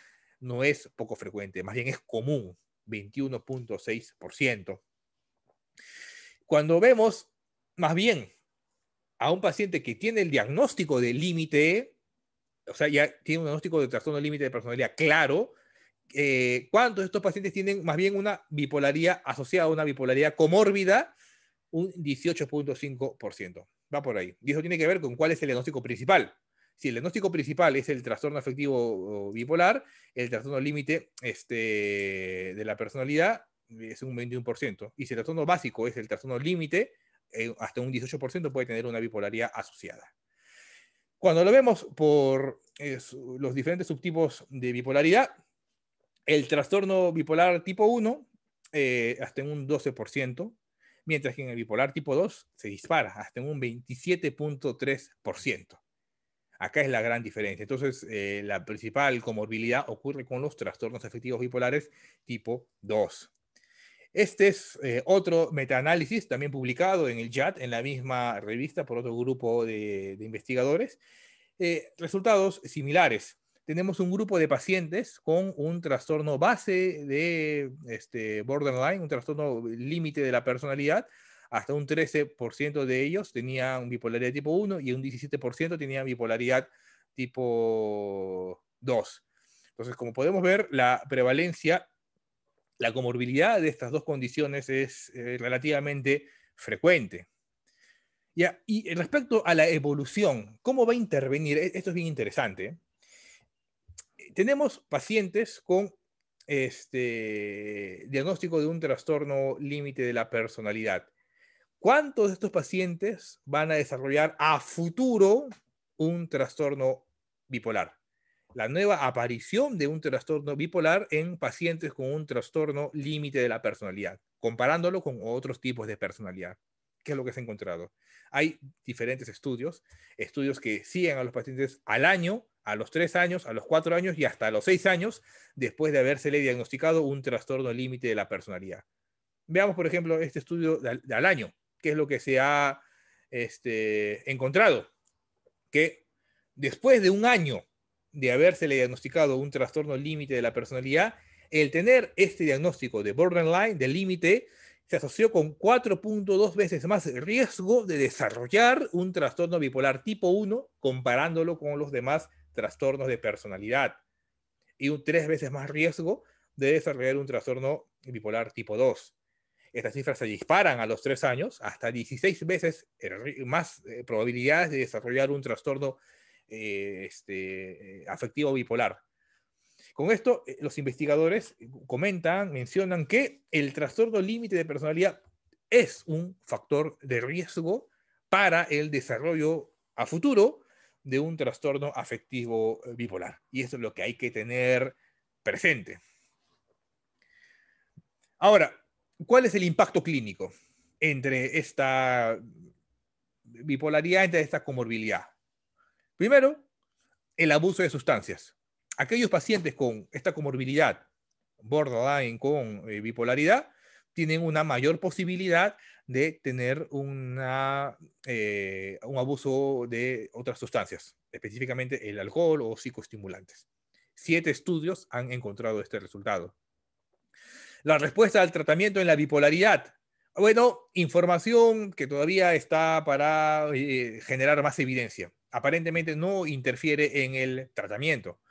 no es poco frecuente, más bien es común, 21.6%. Cuando vemos más bien a un paciente que tiene el diagnóstico de límite, o sea, ya tiene un diagnóstico de trastorno límite de personalidad claro, ¿cuántos de estos pacientes tienen más bien una bipolaridad asociada a una bipolaridad comórbida? Un 18.5%. Va por ahí. Y eso tiene que ver con cuál es el diagnóstico principal. Si el diagnóstico principal es el trastorno afectivo bipolar, el trastorno límite de la personalidad es un 21%. Y si el trastorno básico es el trastorno límite, hasta un 18% puede tener una bipolaridad asociada. Cuando lo vemos por los diferentes subtipos de bipolaridad, el trastorno bipolar tipo 1 hasta en un 12%, mientras que en el bipolar tipo 2 se dispara hasta en un 27.3%. Acá es la gran diferencia. Entonces, la principal comorbilidad ocurre con los trastornos afectivos bipolares tipo 2. Este es otro metaanálisis también publicado en el JAT, en la misma revista por otro grupo de investigadores. Resultados similares. Tenemos un grupo de pacientes con un trastorno base de borderline, un trastorno límite de la personalidad. Hasta un 13% de ellos tenían bipolaridad tipo 1 y un 17% tenían bipolaridad tipo 2. Entonces, como podemos ver, la prevalencia, la comorbilidad de estas dos condiciones es relativamente frecuente. Ya, y respecto a la evolución, ¿cómo va a intervenir? Esto es bien interesante. Tenemos pacientes con diagnóstico de un trastorno límite de la personalidad. ¿Cuántos de estos pacientes van a desarrollar a futuro un trastorno bipolar? La nueva aparición de un trastorno bipolar en pacientes con un trastorno límite de la personalidad, comparándolo con otros tipos de personalidad. ¿Qué es lo que se ha encontrado? Hay diferentes estudios que siguen a los pacientes al año, a los 3 años, a los 4 años y hasta a los 6 años después de habérsele diagnosticado un trastorno límite de la personalidad. Veamos, por ejemplo, este estudio al año. ¿Qué es lo que se ha encontrado? Que después de un año de habérsele diagnosticado un trastorno límite de la personalidad, el tener este diagnóstico de borderline, de límite, se asoció con 4.2 veces más riesgo de desarrollar un trastorno bipolar tipo 1 comparándolo con los demás trastornos de personalidad y un 3 veces más riesgo de desarrollar un trastorno bipolar tipo 2. Estas cifras se disparan a los 3 años, hasta 16 veces más probabilidades de desarrollar un trastorno afectivo bipolar. Con esto, los investigadores mencionan que el trastorno límite de personalidad es un factor de riesgo para el desarrollo a futuro de un trastorno afectivo bipolar. Y eso es lo que hay que tener presente. Ahora, ¿cuál es el impacto clínico entre esta bipolaridad, entre esta comorbilidad? Primero, el abuso de sustancias. Aquellos pacientes con esta comorbilidad, borderline con bipolaridad, tienen una mayor posibilidad de tener un abuso de otras sustancias, específicamente el alcohol o psicoestimulantes. 7 estudios han encontrado este resultado. La respuesta al tratamiento en la bipolaridad. Bueno, información que todavía está para generar más evidencia. Aparentemente no interfiere en el tratamiento.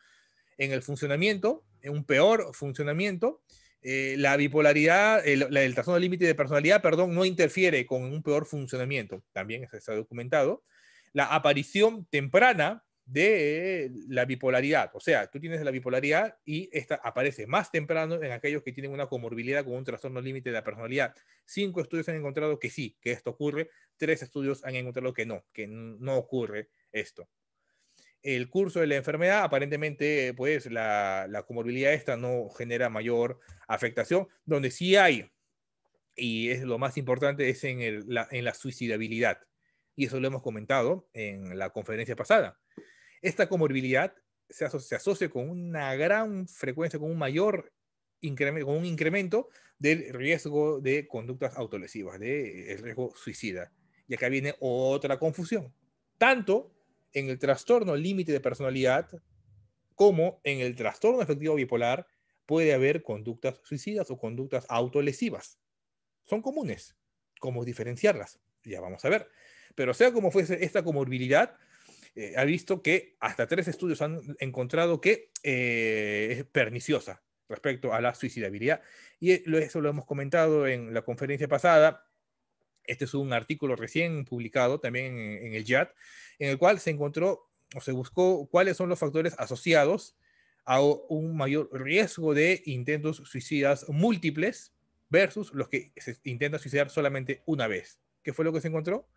En el funcionamiento, en un peor funcionamiento, la bipolaridad, el trastorno límite de personalidad, perdón, no interfiere con un peor funcionamiento. También está documentado. La aparición temprana de la bipolaridad. O sea, tú tienes la bipolaridad y esta aparece más temprano en aquellos que tienen una comorbilidad con un trastorno límite de la personalidad. 5 estudios han encontrado que sí, que esto ocurre. 3 estudios han encontrado que no ocurre esto. El curso de la enfermedad, aparentemente, pues la comorbilidad esta no genera mayor afectación. Donde sí hay, y es lo más importante, es en la suicidabilidad. Y eso lo hemos comentado en la conferencia pasada. Esta comorbilidad se asocia con una gran frecuencia, con un mayor con un incremento del riesgo de conductas autolesivas, del riesgo suicida. Y acá viene otra confusión. Tanto en el trastorno límite de personalidad como en el trastorno afectivo bipolar puede haber conductas suicidas o conductas autolesivas. Son comunes. ¿Cómo diferenciarlas? Ya vamos a ver. Pero sea como fuese esta comorbilidad, ha visto que hasta 3 estudios han encontrado que es perniciosa respecto a la suicidabilidad. Y eso lo hemos comentado en la conferencia pasada. Este es un artículo recién publicado también en el JAT, en el cual se encontró o se buscó cuáles son los factores asociados a un mayor riesgo de intentos suicidas múltiples versus los que se intentan suicidar solamente una vez. ¿Qué fue lo que se encontró?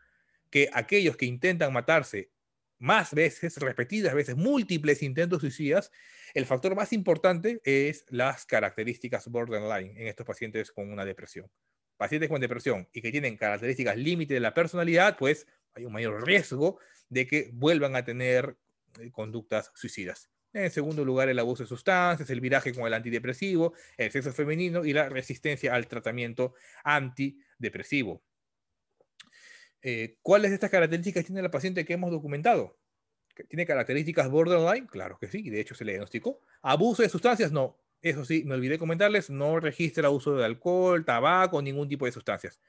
Que aquellos que intentan matarse más veces, repetidas veces, múltiples intentos suicidas, el factor más importante es las características borderline en estos pacientes con una depresión. Pacientes con depresión y que tienen características límite de la personalidad, pues hay un mayor riesgo de que vuelvan a tener conductas suicidas. En segundo lugar, el abuso de sustancias, el viraje con el antidepresivo, el sexo femenino y la resistencia al tratamiento antidepresivo. ¿Cuáles de estas características tiene la paciente que hemos documentado? ¿Tiene características borderline? Claro que sí, de hecho se le diagnosticó. ¿Abuso de sustancias? No. Eso sí, me olvidé comentarles, no registra uso de alcohol, tabaco, ningún tipo de sustancias.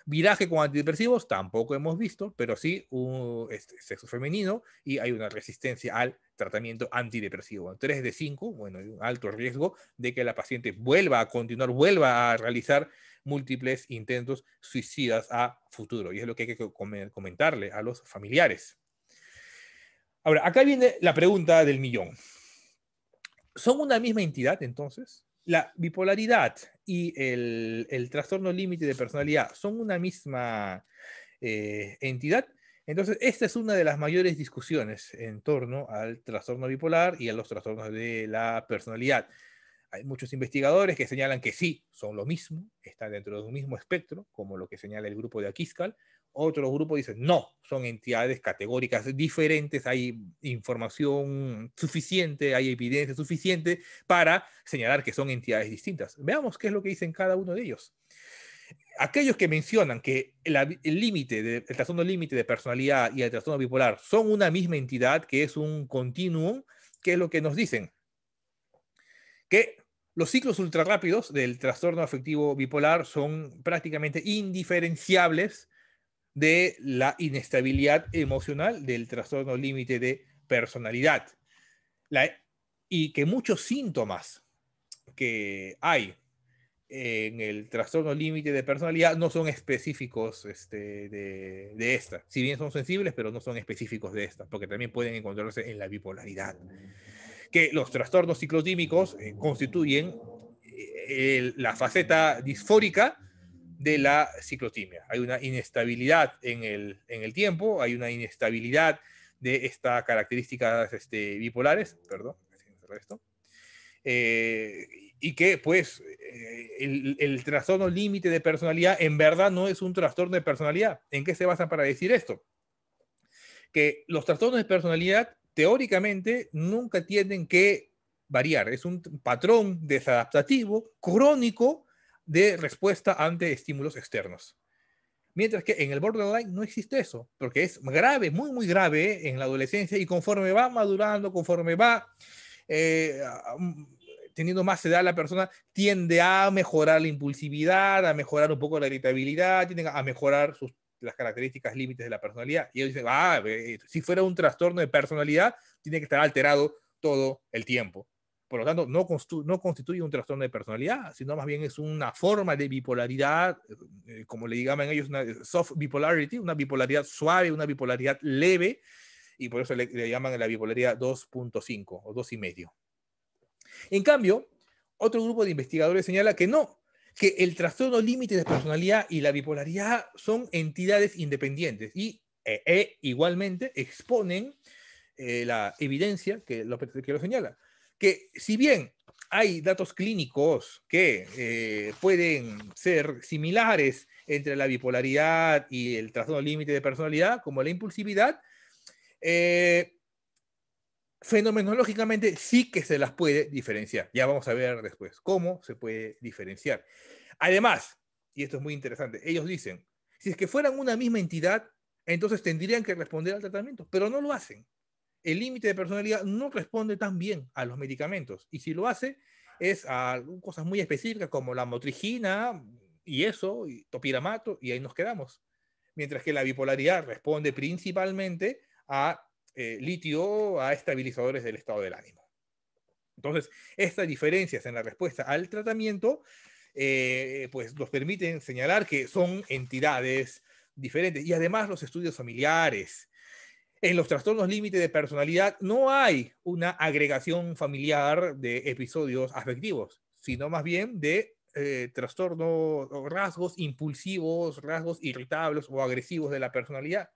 Viraje con antidepresivos tampoco hemos visto, pero sí un sexo femenino y hay una resistencia al tratamiento antidepresivo. 3 de 5, bueno, hay un alto riesgo de que la paciente vuelva a continuar, vuelva a realizar múltiples intentos suicidas a futuro. Y es lo que hay que comentarle a los familiares. Ahora, acá viene la pregunta del millón. ¿Son una misma entidad entonces? ¿La bipolaridad y el trastorno límite de personalidad son una misma entidad? Entonces, esta es una de las mayores discusiones en torno al trastorno bipolar y a los trastornos de la personalidad. Hay muchos investigadores que señalan que sí, son lo mismo, están dentro de un mismo espectro, como lo que señala el grupo de Akiscal. Otro grupo dice, no, son entidades categóricas diferentes, hay información suficiente, hay evidencia suficiente para señalar que son entidades distintas. Veamos qué es lo que dicen cada uno de ellos. Aquellos que mencionan que el trastorno límite de personalidad y el trastorno bipolar son una misma entidad, que es un continuum, ¿qué es lo que nos dicen? Que los ciclos ultrarrápidos del trastorno afectivo bipolar son prácticamente indiferenciables de la inestabilidad emocional del trastorno límite de personalidad. Y que muchos síntomas que hay en el trastorno límite de personalidad no son específicos de esta. Si bien son sensibles, pero no son específicos de esta, porque también pueden encontrarse en la bipolaridad. Que los trastornos ciclotímicos constituyen la faceta disfórica de la ciclotimia. Hay una inestabilidad en el tiempo, hay una inestabilidad de estas características bipolares, perdón, esto, y que pues el trastorno límite de personalidad en verdad no es un trastorno de personalidad. ¿En qué se basan para decir esto? Que los trastornos de personalidad teóricamente nunca tienen que variar. Es un patrón desadaptativo crónico de respuesta ante estímulos externos. Mientras que en el borderline no existe eso, porque es grave, muy, muy grave en la adolescencia y conforme va madurando, conforme va teniendo más edad la persona, tiende a mejorar la impulsividad, a mejorar un poco la irritabilidad, tiende a mejorar las características límites de la personalidad. Y ellos dicen, si fuera un trastorno de personalidad, tiene que estar alterado todo el tiempo. Por lo tanto, no constituye un trastorno de personalidad, sino más bien es una forma de bipolaridad, como le llaman ellos, una soft bipolarity, una bipolaridad suave, una bipolaridad leve, y por eso le llaman la bipolaridad 2.5 o 2,5. En cambio, otro grupo de investigadores señala que no, que el trastorno límite de personalidad y la bipolaridad son entidades independientes y igualmente exponen la evidencia que lo señala. Que si bien hay datos clínicos que pueden ser similares entre la bipolaridad y el trastorno límite de personalidad, como la impulsividad, fenomenológicamente sí que se las puede diferenciar. Ya vamos a ver después cómo se puede diferenciar. Además, y esto es muy interesante, ellos dicen, si es que fueran una misma entidad, entonces tendrían que responder al tratamiento, pero no lo hacen. El límite de personalidad no responde tan bien a los medicamentos, y si lo hace es a cosas muy específicas como la motrigina y eso, y topiramato, y ahí nos quedamos. Mientras que la bipolaridad responde principalmente a litio, a estabilizadores del estado del ánimo. Entonces, estas diferencias en la respuesta al tratamiento pues nos permiten señalar que son entidades diferentes. Y además los estudios familiares. En los trastornos límite de personalidad no hay una agregación familiar de episodios afectivos, sino más bien de trastornos o rasgos impulsivos, rasgos irritables o agresivos de la personalidad.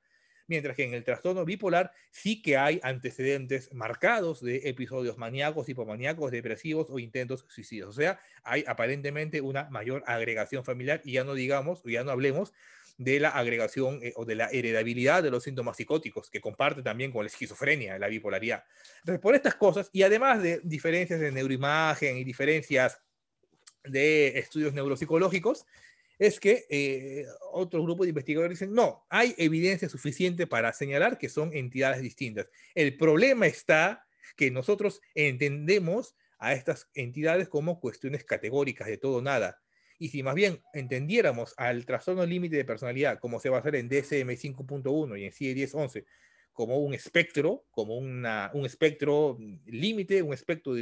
Mientras que en el trastorno bipolar sí que hay antecedentes marcados de episodios maníacos, hipomaníacos, depresivos o intentos suicidas. O sea, hay aparentemente una mayor agregación familiar y ya no digamos, ya no hablemos de la agregación o de la heredabilidad de los síntomas psicóticos, que comparte también con la esquizofrenia, la bipolaridad. Entonces, por estas cosas, y además de diferencias de neuroimagen y diferencias de estudios neuropsicológicos, es que otro grupo de investigadores dicen, no, hay evidencia suficiente para señalar que son entidades distintas. El problema está que nosotros entendemos a estas entidades como cuestiones categóricas de todo o nada. Y si más bien entendiéramos al trastorno límite de personalidad, como se va a hacer en DSM-5.1 y en CIE-10-11, como un espectro, como un espectro límite, un espectro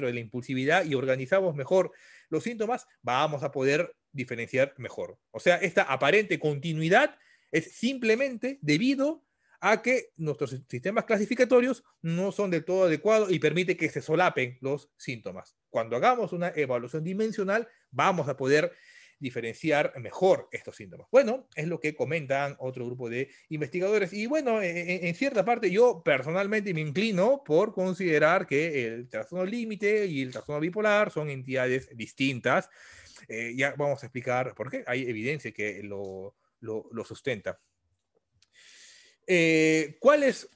de la impulsividad, y organizamos mejor los síntomas, vamos a poder diferenciar mejor. O sea, esta aparente continuidad es simplemente debido a que nuestros sistemas clasificatorios no son del todo adecuados y permite que se solapen los síntomas. Cuando hagamos una evaluación dimensional, vamos a poder diferenciar mejor estos síntomas. Bueno, es lo que comentan otro grupo de investigadores. Y bueno, en cierta parte yo personalmente me inclino por considerar que el trastorno límite y el trastorno bipolar son entidades distintas. Ya vamos a explicar por qué. Hay evidencia que lo sustenta. ¿Cuáles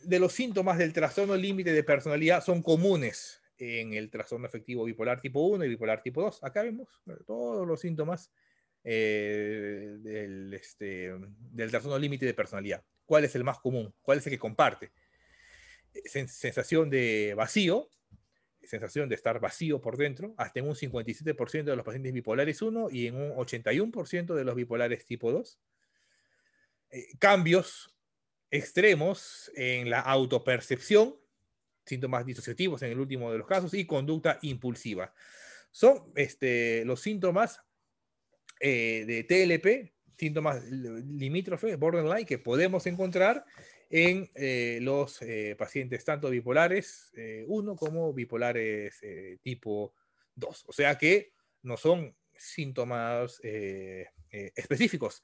de los síntomas del trastorno límite de personalidad son comunes en el trastorno afectivo bipolar tipo 1 y bipolar tipo 2? Acá vemos todos los síntomas del trastorno límite de personalidad. ¿Cuál es el más común? ¿Cuál es el que comparte? Sensación de vacío, sensación de estar vacío por dentro, hasta en un 57% de los pacientes bipolares 1 y en un 81% de los bipolares tipo 2. Cambios extremos en la autopercepción, síntomas disociativos en el último de los casos, y conducta impulsiva. Son los síntomas de TLP, síntomas limítrofes, borderline, que podemos encontrar en los pacientes tanto bipolares 1 como bipolares tipo 2. O sea que no son síntomas específicos.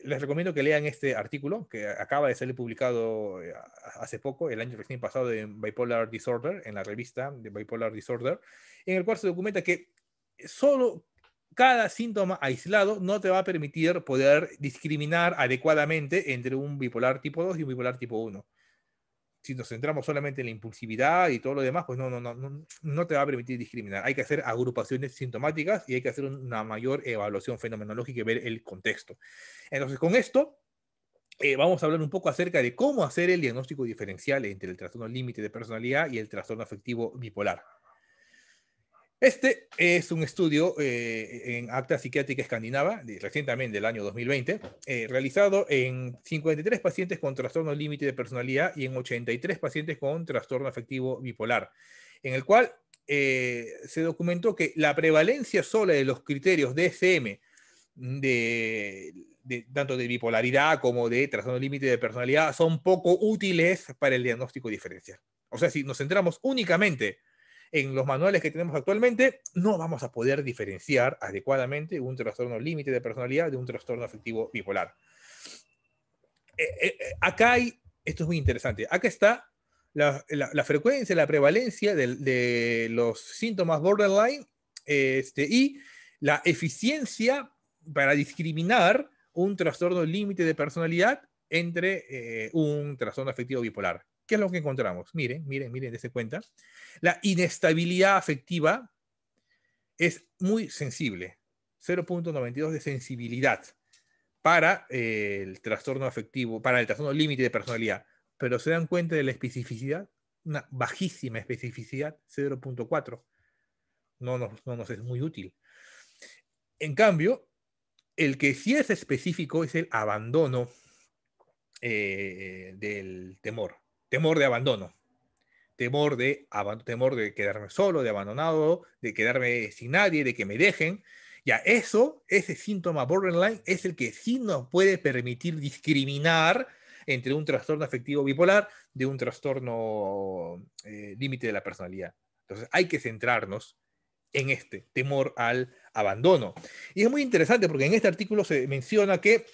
Les recomiendo que lean este artículo que acaba de ser publicado hace poco, el año recién pasado, en Bipolar Disorder, en la revista de Bipolar Disorder, en el cual se documenta que solo cada síntoma aislado no te va a permitir poder discriminar adecuadamente entre un bipolar tipo 2 y un bipolar tipo 1. Si nos centramos solamente en la impulsividad y todo lo demás, pues no te va a permitir discriminar. Hay que hacer agrupaciones sintomáticas y hay que hacer una mayor evaluación fenomenológica y ver el contexto. Entonces, con esto, vamos a hablar un poco acerca de cómo hacer el diagnóstico diferencial entre el trastorno límite de personalidad y el trastorno afectivo bipolar. Este es un estudio en Acta Psiquiátrica Escandinava, recientemente del año 2020, realizado en 53 pacientes con trastorno límite de personalidad y en 83 pacientes con trastorno afectivo bipolar, en el cual se documentó que la prevalencia sola de los criterios DSM tanto de bipolaridad como de trastorno límite de personalidad son poco útiles para el diagnóstico diferencial. O sea, si nos centramos únicamente en los manuales que tenemos actualmente, no vamos a poder diferenciar adecuadamente un trastorno límite de personalidad de un trastorno afectivo bipolar. Acá esto es muy interesante, acá está la frecuencia, la prevalencia de los síntomas borderline y la eficiencia para discriminar un trastorno límite de personalidad entre un trastorno afectivo bipolar. ¿Qué es lo que encontramos? Miren, dense cuenta. La inestabilidad afectiva es muy sensible, 0.92 de sensibilidad para el trastorno afectivo, para el trastorno límite de personalidad. Pero se dan cuenta de la especificidad, una bajísima especificidad, 0.4. No nos es muy útil. En cambio, el que sí es específico es el abandono del temor. Temor de abandono. Temor de quedarme solo, de abandonado, de quedarme sin nadie, de que me dejen. Ya, ese síntoma borderline es el que sí nos puede permitir discriminar entre un trastorno afectivo bipolar de un trastorno límite de la personalidad. Entonces hay que centrarnos en este temor al abandono. Y es muy interesante porque en este artículo se menciona que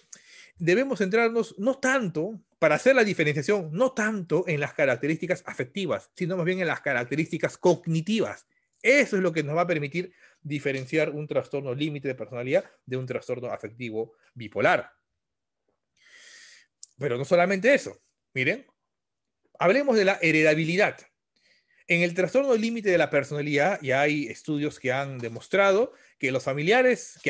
debemos centrarnos no tanto, para hacer la diferenciación, no tanto en las características afectivas, sino más bien en las características cognitivas. Eso es lo que nos va a permitir diferenciar un trastorno límite de personalidad de un trastorno afectivo bipolar. Pero no solamente eso. Miren, hablemos de la heredabilidad. En el trastorno límite de la personalidad ya hay estudios que han demostrado que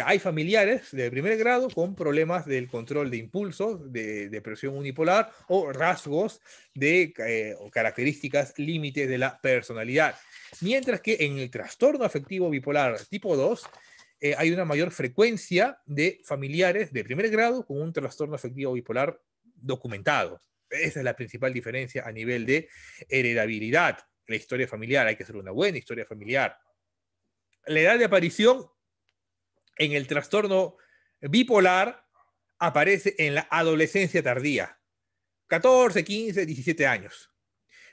hay familiares de primer grado con problemas del control de impulsos, de depresión unipolar o rasgos o características límite de la personalidad. Mientras que en el trastorno afectivo bipolar tipo 2 hay una mayor frecuencia de familiares de primer grado con un trastorno afectivo bipolar documentado. Esa es la principal diferencia a nivel de heredabilidad. La historia familiar, hay que hacer una buena historia familiar. La edad de aparición en el trastorno bipolar aparece en la adolescencia tardía, 14, 15, 17 años.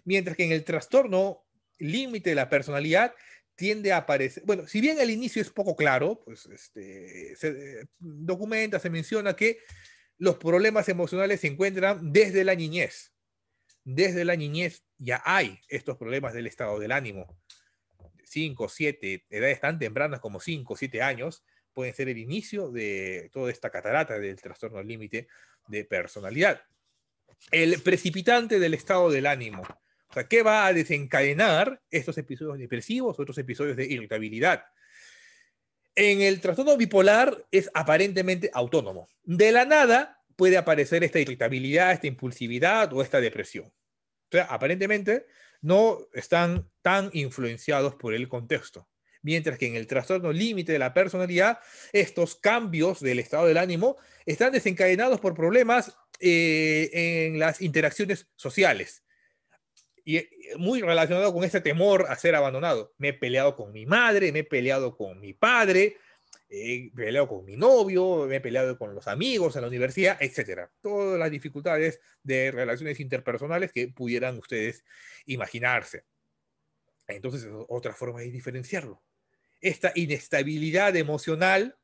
Mientras que en el trastorno límite de la personalidad tiende a aparecer, bueno, si bien el inicio es poco claro, pues se documenta, se menciona que los problemas emocionales se encuentran desde la niñez. Desde la niñez ya hay estos problemas del estado del ánimo. 5, 7, edades tan tempranas como 5, 7 años, pueden ser el inicio de toda esta catarata del trastorno límite de personalidad. El precipitante del estado del ánimo. O sea, ¿qué va a desencadenar estos episodios depresivos, otros episodios de irritabilidad? En el trastorno bipolar es aparentemente autónomo. De la nada puede aparecer esta irritabilidad, esta impulsividad o esta depresión. O sea, aparentemente no están tan influenciados por el contexto. Mientras que en el trastorno límite de la personalidad, estos cambios del estado del ánimo están desencadenados por problemas en las interacciones sociales. Y muy relacionado con este temor a ser abandonado. Me he peleado con mi madre, me he peleado con mi padre, he peleado con mi novio, me he peleado con los amigos en la universidad, etc. Todas las dificultades de relaciones interpersonales que pudieran ustedes imaginarse. Entonces, otra forma de diferenciarlo. Esta inestabilidad emocional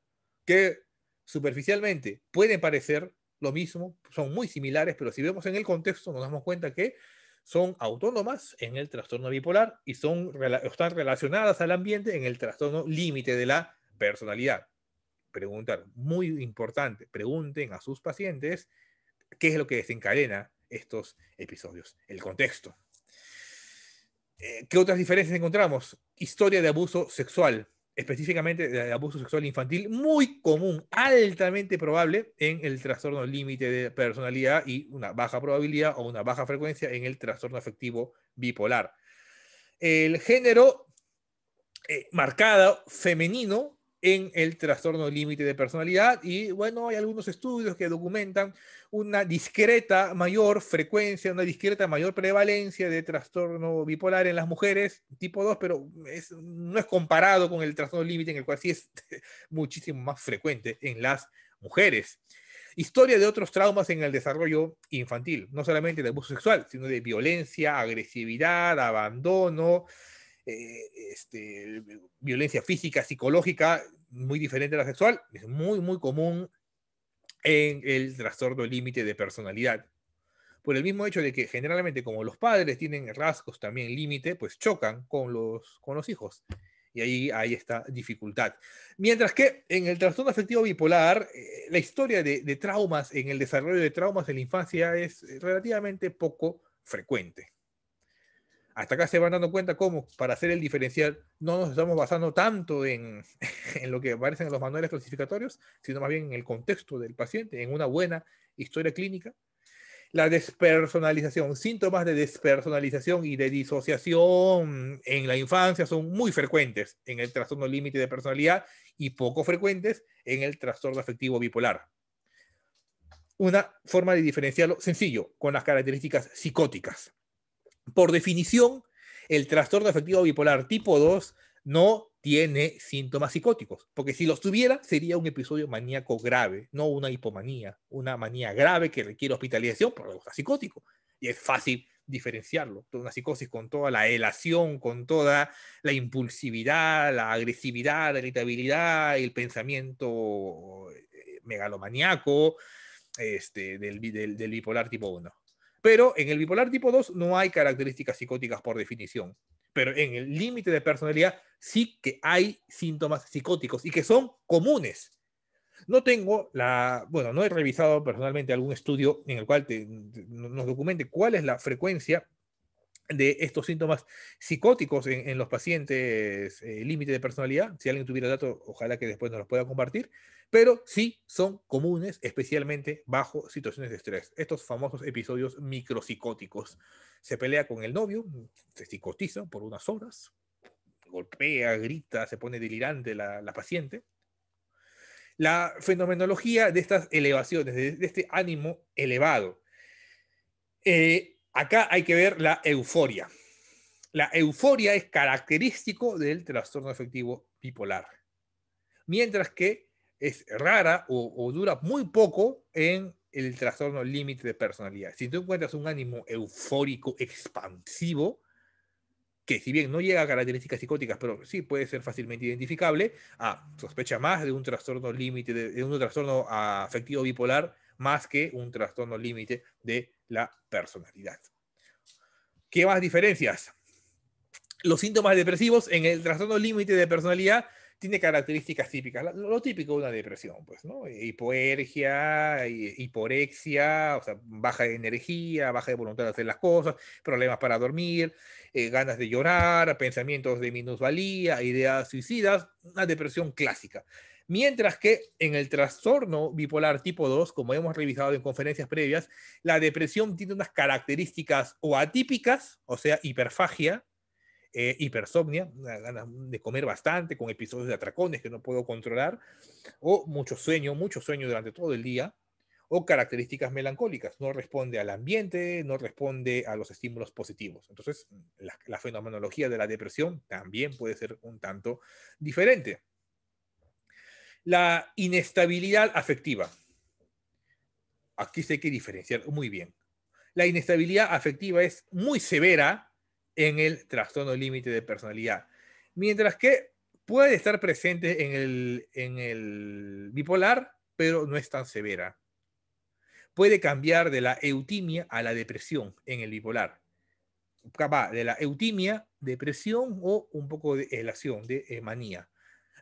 que superficialmente puede parecer lo mismo, son muy similares, pero si vemos en el contexto nos damos cuenta que son autónomas en el trastorno bipolar y están relacionadas al ambiente en el trastorno límite de la personalidad. Preguntar, muy importante, pregunten a sus pacientes qué es lo que desencadena estos episodios, el contexto. ¿Qué otras diferencias encontramos? Historia de abuso sexual, específicamente de abuso sexual infantil, muy común, altamente probable en el trastorno límite de personalidad y una baja probabilidad o una baja frecuencia en el trastorno afectivo bipolar. El género marcado femenino en el trastorno límite de personalidad y bueno, hay algunos estudios que documentan una discreta mayor frecuencia, una discreta mayor prevalencia de trastorno bipolar en las mujeres tipo 2, pero no es comparado con el trastorno límite en el cual sí es muchísimo más frecuente en las mujeres. Historia de otros traumas en el desarrollo infantil, no solamente de abuso sexual, sino de violencia, agresividad, abandono, violencia física, psicológica, muy diferente a la sexual, es muy, muy común en el trastorno límite de personalidad. Por el mismo hecho de que generalmente como los padres tienen rasgos también límite, pues chocan con los hijos. Y ahí hay esta dificultad. Mientras que en el trastorno afectivo bipolar, la historia de traumas, en el desarrollo de traumas en la infancia es relativamente poco frecuente. Hasta acá se van dando cuenta cómo, para hacer el diferencial, no nos estamos basando tanto en, en lo que aparecen en los manuales clasificatorios, sino más bien en el contexto del paciente, en una buena historia clínica. La despersonalización, síntomas de despersonalización y de disociación en la infancia son muy frecuentes en el trastorno límite de personalidad y poco frecuentes en el trastorno afectivo bipolar. Una forma de diferenciarlo sencillo, con las características psicóticas. Por definición, el trastorno afectivo bipolar tipo 2 no tiene síntomas psicóticos, porque si los tuviera sería un episodio maníaco grave, no una hipomanía, una manía grave que requiere hospitalización por algo psicótico. Y es fácil diferenciarlo, una psicosis con toda la elación, con toda la impulsividad, la agresividad, la irritabilidad, el pensamiento megalomaníaco del bipolar tipo 1. Pero en el bipolar tipo 2 no hay características psicóticas por definición. Pero en el límite de personalidad sí que hay síntomas psicóticos y que son comunes. No tengo bueno, no he revisado personalmente algún estudio en el cual nos documente cuál es la frecuencia de estos síntomas psicóticos en los pacientes límite de personalidad. Si alguien tuviera datos, ojalá que después nos los pueda compartir, pero sí son comunes, especialmente bajo situaciones de estrés. Estos famosos episodios micropsicóticos. Se pelea con el novio, se psicotiza por unas horas, golpea, grita, se pone delirante la paciente. La fenomenología de estas elevaciones, de este ánimo elevado. Acá hay que ver la euforia. La euforia es característico del trastorno afectivo bipolar, mientras que es rara o dura muy poco en el trastorno límite de personalidad. Si tú encuentras un ánimo eufórico expansivo, que si bien no llega a características psicóticas, pero sí puede ser fácilmente identificable, sospecha más de un trastorno límite, de un trastorno afectivo bipolar, más que un trastorno límite de la personalidad. ¿Qué más diferencias? Los síntomas depresivos en el trastorno límite de personalidad tiene características típicas, lo típico de una depresión, pues, ¿no? Hipoergia, hiporexia, o sea, baja de energía, baja de voluntad de hacer las cosas, problemas para dormir, ganas de llorar, pensamientos de minusvalía, ideas suicidas, una depresión clásica. Mientras que en el trastorno bipolar tipo 2, como hemos revisado en conferencias previas, la depresión tiene unas características o atípicas, o sea, hiperfagia, hipersomnia, ganas de comer bastante, con episodios de atracones que no puedo controlar, o mucho sueño durante todo el día, o características melancólicas, no responde al ambiente, no responde a los estímulos positivos. Entonces, la fenomenología de la depresión también puede ser un tanto diferente. La inestabilidad afectiva. Aquí sí hay que diferenciar muy bien. La inestabilidad afectiva es muy severa en el trastorno límite de personalidad, mientras que puede estar presente en el bipolar, pero no es tan severa. Puede cambiar de la eutimia a la depresión en el bipolar. Va de la eutimia, depresión o un poco de elación, de manía.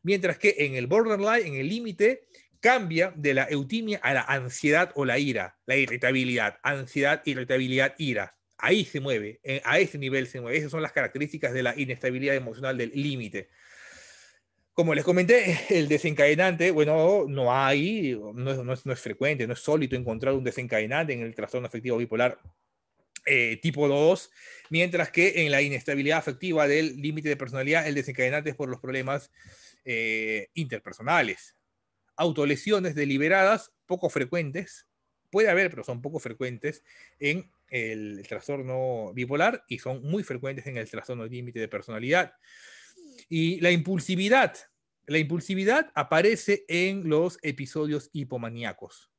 Mientras que en el borderline, en el límite, cambia de la eutimia a la ansiedad o la ira, la irritabilidad, ansiedad, irritabilidad, ira. Ahí se mueve, a ese nivel se mueve. Esas son las características de la inestabilidad emocional del límite. Como les comenté, el desencadenante, bueno, no es frecuente, no es sólido encontrar un desencadenante en el trastorno afectivo bipolar tipo 2, mientras que en la inestabilidad afectiva del límite de personalidad, el desencadenante es por los problemas interpersonales. Autolesiones deliberadas, poco frecuentes, puede haber, pero son poco frecuentes en el trastorno bipolar y son muy frecuentes en el trastorno límite de personalidad. Y la impulsividad aparece en los episodios hipomaníacos.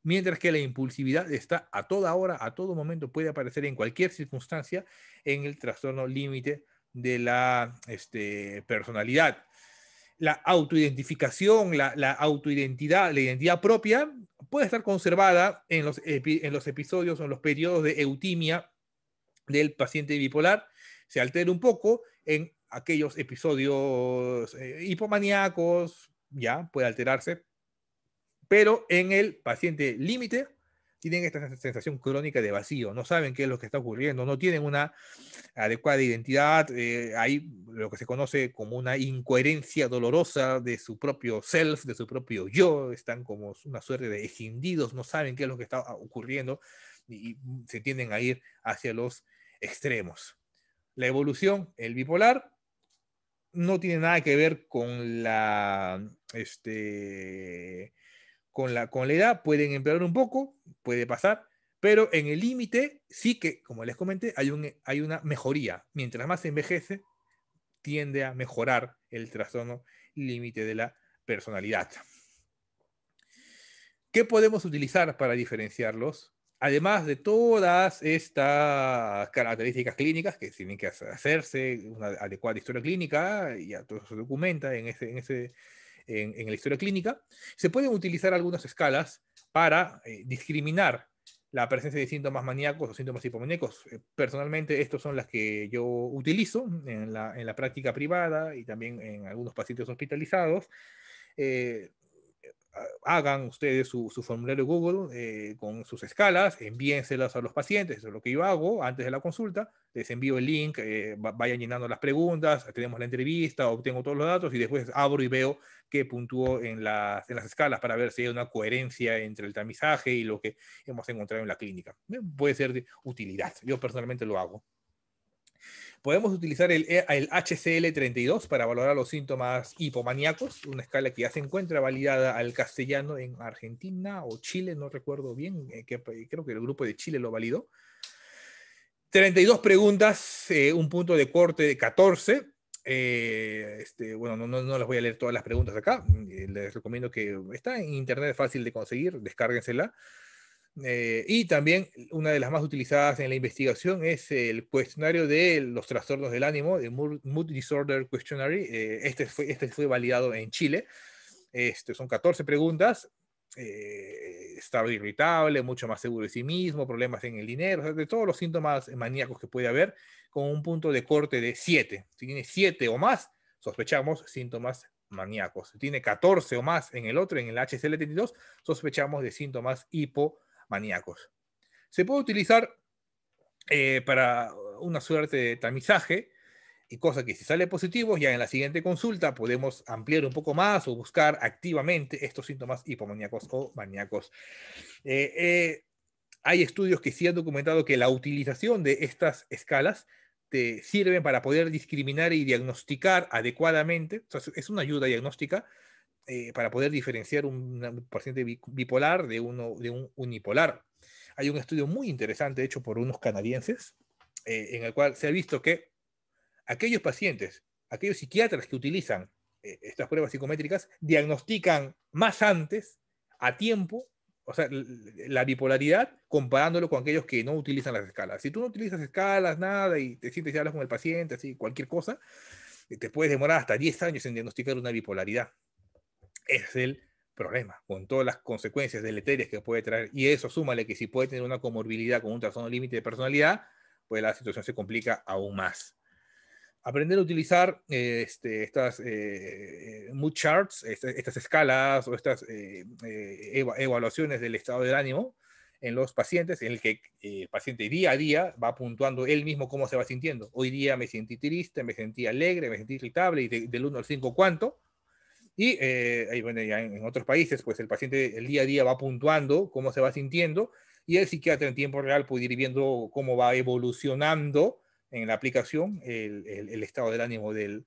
Mientras que la impulsividad está a toda hora, a todo momento, puede aparecer en cualquier circunstancia en el trastorno límite de la personalidad. La autoidentificación, la autoidentidad, la identidad propia puede estar conservada en los episodios o en los periodos de eutimia del paciente bipolar. Se altera un poco en aquellos episodios hipomaníacos, ya puede alterarse, pero en el paciente límite tienen esta sensación crónica de vacío, no saben qué es lo que está ocurriendo, no tienen una adecuada identidad, hay lo que se conoce como una incoherencia dolorosa de su propio self, de su propio yo, están como una suerte de escindidos, no saben qué es lo que está ocurriendo y se tienden a ir hacia los extremos. La evolución, el bipolar, no tiene nada que ver con con la edad, pueden empeorar un poco, puede pasar, pero en el límite sí que, como les comenté, hay una mejoría. Mientras más se envejece, tiende a mejorar el trastorno límite de la personalidad. ¿Qué podemos utilizar para diferenciarlos? Además de todas estas características clínicas que tienen que hacerse, una adecuada historia clínica, y ya todo se documenta en la historia clínica, se pueden utilizar algunas escalas para discriminar la presencia de síntomas maníacos o síntomas hipomaníacos. Personalmente, estas son las que yo utilizo en la práctica privada y también en algunos pacientes hospitalizados. Eh, Hagan ustedes su formulario Google con sus escalas, envíenselas a los pacientes, eso es lo que yo hago antes de la consulta, les envío el link, vayan llenando las preguntas, tenemos la entrevista, obtengo todos los datos y después abro y veo qué puntúo en las escalas para ver si hay una coherencia entre el tamizaje y lo que hemos encontrado en la clínica. Puede ser de utilidad, yo personalmente lo hago. Podemos utilizar el HCL32 para valorar los síntomas hipomaníacos, una escala que ya se encuentra validada al castellano en Argentina o Chile, no recuerdo bien, creo que el grupo de Chile lo validó. 32 preguntas, un punto de corte de 14. Bueno, no les voy a leer todas las preguntas acá, les recomiendo que está en internet, fácil de conseguir, descárguensela. Y también una de las más utilizadas en la investigación es el cuestionario de los trastornos del ánimo, el Mood Disorder Questionnaire. Este fue validado en Chile. Son 14 preguntas. Estado irritable, mucho más seguro de sí mismo, problemas en el dinero, o sea, de todos los síntomas maníacos que puede haber, con un punto de corte de 7. Si tiene 7 o más, sospechamos síntomas maníacos. Si tiene 14 o más en el otro, en el HCL32, sospechamos de síntomas hipomaníacos. Se puede utilizar para una suerte de tamizaje, y cosa que si sale positivo, ya en la siguiente consulta podemos ampliar un poco más o buscar activamente estos síntomas hipomaníacos o maníacos. Hay estudios que sí han documentado que la utilización de estas escalas te sirven para poder discriminar y diagnosticar adecuadamente, o sea, es una ayuda diagnóstica para poder diferenciar un paciente bipolar de un unipolar. Hay un estudio muy interesante hecho por unos canadienses en el cual se ha visto que aquellos pacientes, aquellos psiquiatras que utilizan estas pruebas psicométricas, diagnostican más antes, a tiempo, o sea, la bipolaridad, comparándolo con aquellos que no utilizan las escalas. Si tú no utilizas escalas, nada, y te sientes y hablas con el paciente, así, cualquier cosa, te puedes demorar hasta 10 años en diagnosticar una bipolaridad. Ese es el problema, con todas las consecuencias deleterias que puede traer. Y eso, súmale que si puede tener una comorbilidad con un trastorno límite de personalidad, pues la situación se complica aún más. Aprender a utilizar estas mood charts, estas escalas o estas evaluaciones del estado del ánimo en los pacientes, en el que el paciente día a día va puntuando él mismo cómo se va sintiendo. Hoy día me sentí triste, me sentí alegre, me sentí irritable, y del 1 al 5 cuánto. Y bueno, ya en otros países, pues el paciente el día a día va puntuando cómo se va sintiendo, y el psiquiatra en tiempo real puede ir viendo cómo va evolucionando en la aplicación el estado del ánimo del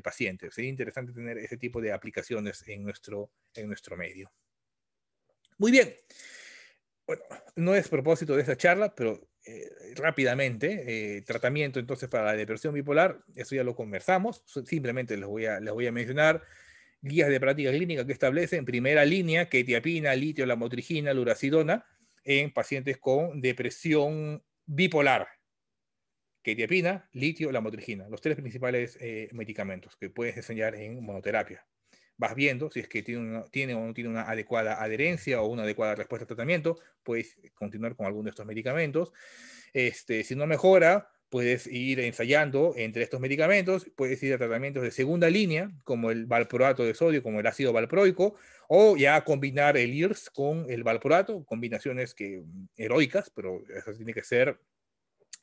paciente. Sería interesante tener ese tipo de aplicaciones en nuestro medio. Muy bien. Bueno, no es propósito de esta charla, pero rápidamente, tratamiento entonces para la depresión bipolar, eso ya lo conversamos, simplemente les voy a mencionar guías de práctica clínica que establecen primera línea quetiapina, litio, lamotrigina, lurasidona en pacientes con depresión bipolar. Quetiapina, litio, lamotrigina, los 3 principales medicamentos que puedes enseñar en monoterapia. Vas viendo si es que tiene o no tiene una adecuada adherencia o una adecuada respuesta al tratamiento, puedes continuar con alguno de estos medicamentos. Si no mejora, puedes ir ensayando entre estos medicamentos, puedes ir a tratamientos de segunda línea, como el valproato de sodio, como el ácido valproico, o ya combinar el IRS con el valproato, combinaciones heroicas, pero eso tiene que ser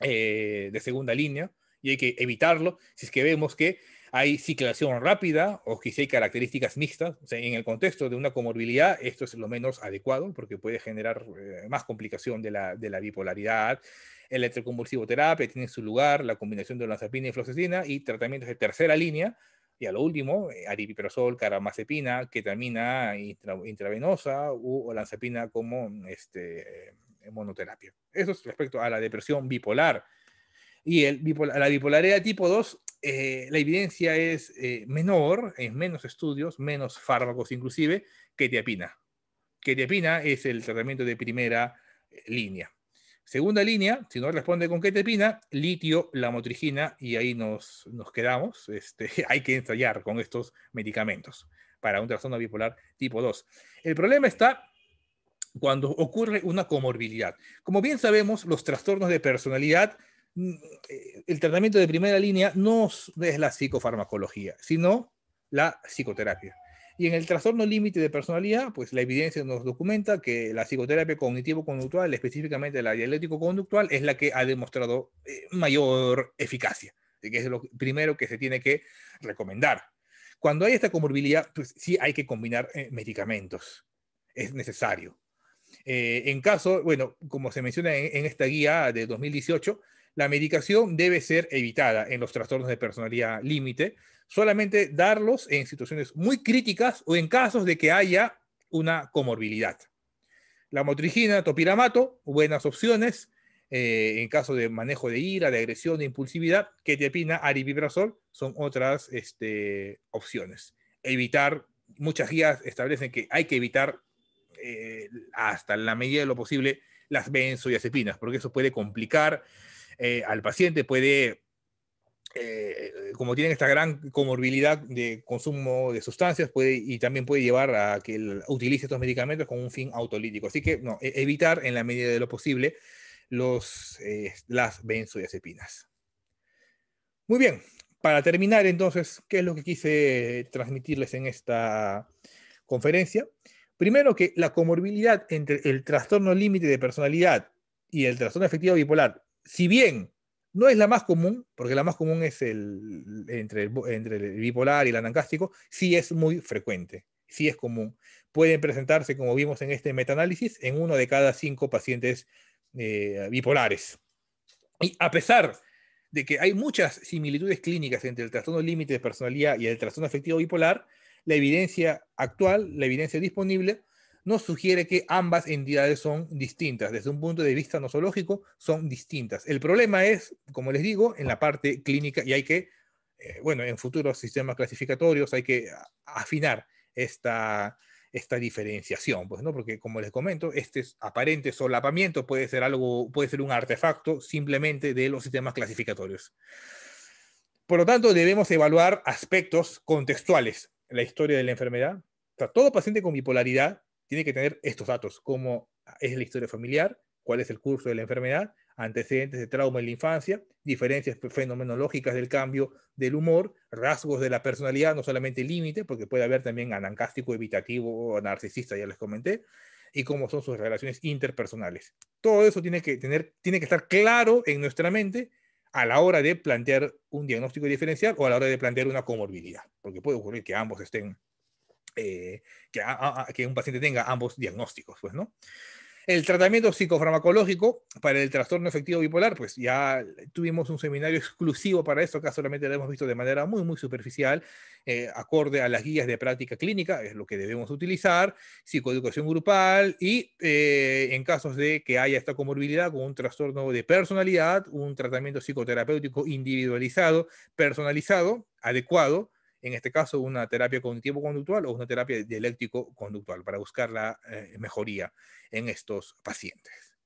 de segunda línea, y hay que evitarlo si es que vemos que hay ciclación rápida o que si hay características mixtas. O sea, en el contexto de una comorbilidad, esto es lo menos adecuado porque puede generar más complicación de la bipolaridad. El electroconvulsivo terapia tiene su lugar, la combinación de olanzapina y fluoxetina y tratamientos de tercera línea. Y a lo último, aripiprazol, carbamazepina, ketamina intravenosa u olanzapina como monoterapia. Eso es respecto a la depresión bipolar. Y la bipolaridad tipo 2, la evidencia es menor, en menos estudios, menos fármacos inclusive, que ketiapina. Ketiapina es el tratamiento de primera línea. Segunda línea, si no responde con ketiapina, litio, lamotrigina, y ahí nos quedamos. Hay que ensayar con estos medicamentos para un trastorno bipolar tipo 2. El problema está cuando ocurre una comorbilidad. Como bien sabemos, los trastornos de personalidad, el tratamiento de primera línea no es la psicofarmacología, sino la psicoterapia. Y en el trastorno límite de personalidad, pues la evidencia nos documenta que la psicoterapia cognitivo-conductual, específicamente la dialéctico-conductual, es la que ha demostrado mayor eficacia, que es lo primero que se tiene que recomendar. Cuando hay esta comorbilidad, pues sí hay que combinar medicamentos. Es necesario. En caso, bueno, como se menciona en esta guía de 2018, la medicación debe ser evitada en los trastornos de personalidad límite, solamente darlos en situaciones muy críticas o en casos de que haya una comorbilidad. La motrigina, topiramato, buenas opciones. En caso de manejo de ira, de agresión, de impulsividad, ketiapina, aripiprazol son otras opciones. Evitar, muchas guías establecen que hay que evitar hasta la medida de lo posible las benzodiazepinas, porque eso puede complicar al paciente, puede, como tienen esta gran comorbilidad de consumo de sustancias, y también puede llevar a que él utilice estos medicamentos con un fin autolítico. Así que no, evitar en la medida de lo posible las benzodiazepinas. Muy bien, para terminar entonces, ¿qué es lo que quise transmitirles en esta conferencia? Primero, que la comorbilidad entre el trastorno límite de personalidad y el trastorno afectivo bipolar, si bien no es la más común, porque la más común es entre el bipolar y el anancástico, sí es muy frecuente, sí es común. Pueden presentarse, como vimos en este metaanálisis, en 1 de cada 5 pacientes bipolares. Y a pesar de que hay muchas similitudes clínicas entre el trastorno límite de personalidad y el trastorno afectivo bipolar, la evidencia actual, la evidencia disponible, nos sugiere que ambas entidades son distintas. Desde un punto de vista nosológico, son distintas. El problema es, como les digo, en la parte clínica, y hay que, bueno, en futuros sistemas clasificatorios hay que afinar esta diferenciación, pues, ¿no? Porque como les comento, este aparente solapamiento puede ser un artefacto simplemente de los sistemas clasificatorios. Por lo tanto, debemos evaluar aspectos contextuales en la historia de la enfermedad. O sea, todo paciente con bipolaridad tiene que tener estos datos, como es la historia familiar, cuál es el curso de la enfermedad, antecedentes de trauma en la infancia, diferencias fenomenológicas del cambio del humor, rasgos de la personalidad, no solamente límite, porque puede haber también anancástico, evitativo o narcisista, ya les comenté, y cómo son sus relaciones interpersonales. Todo eso tiene que estar claro en nuestra mente a la hora de plantear un diagnóstico diferencial o a la hora de plantear una comorbilidad, porque puede ocurrir que ambos estén, que un paciente tenga ambos diagnósticos, pues, ¿no? El tratamiento psicofarmacológico para el trastorno afectivo bipolar, pues ya tuvimos un seminario exclusivo para esto, acá solamente lo hemos visto de manera muy, muy superficial, acorde a las guías de práctica clínica, es lo que debemos utilizar, psicoeducación grupal y en casos de que haya esta comorbilidad con un trastorno de personalidad, un tratamiento psicoterapéutico individualizado, personalizado, adecuado, en este caso una terapia cognitivo-conductual o una terapia dialéctico-conductual para buscar la mejoría en estos pacientes.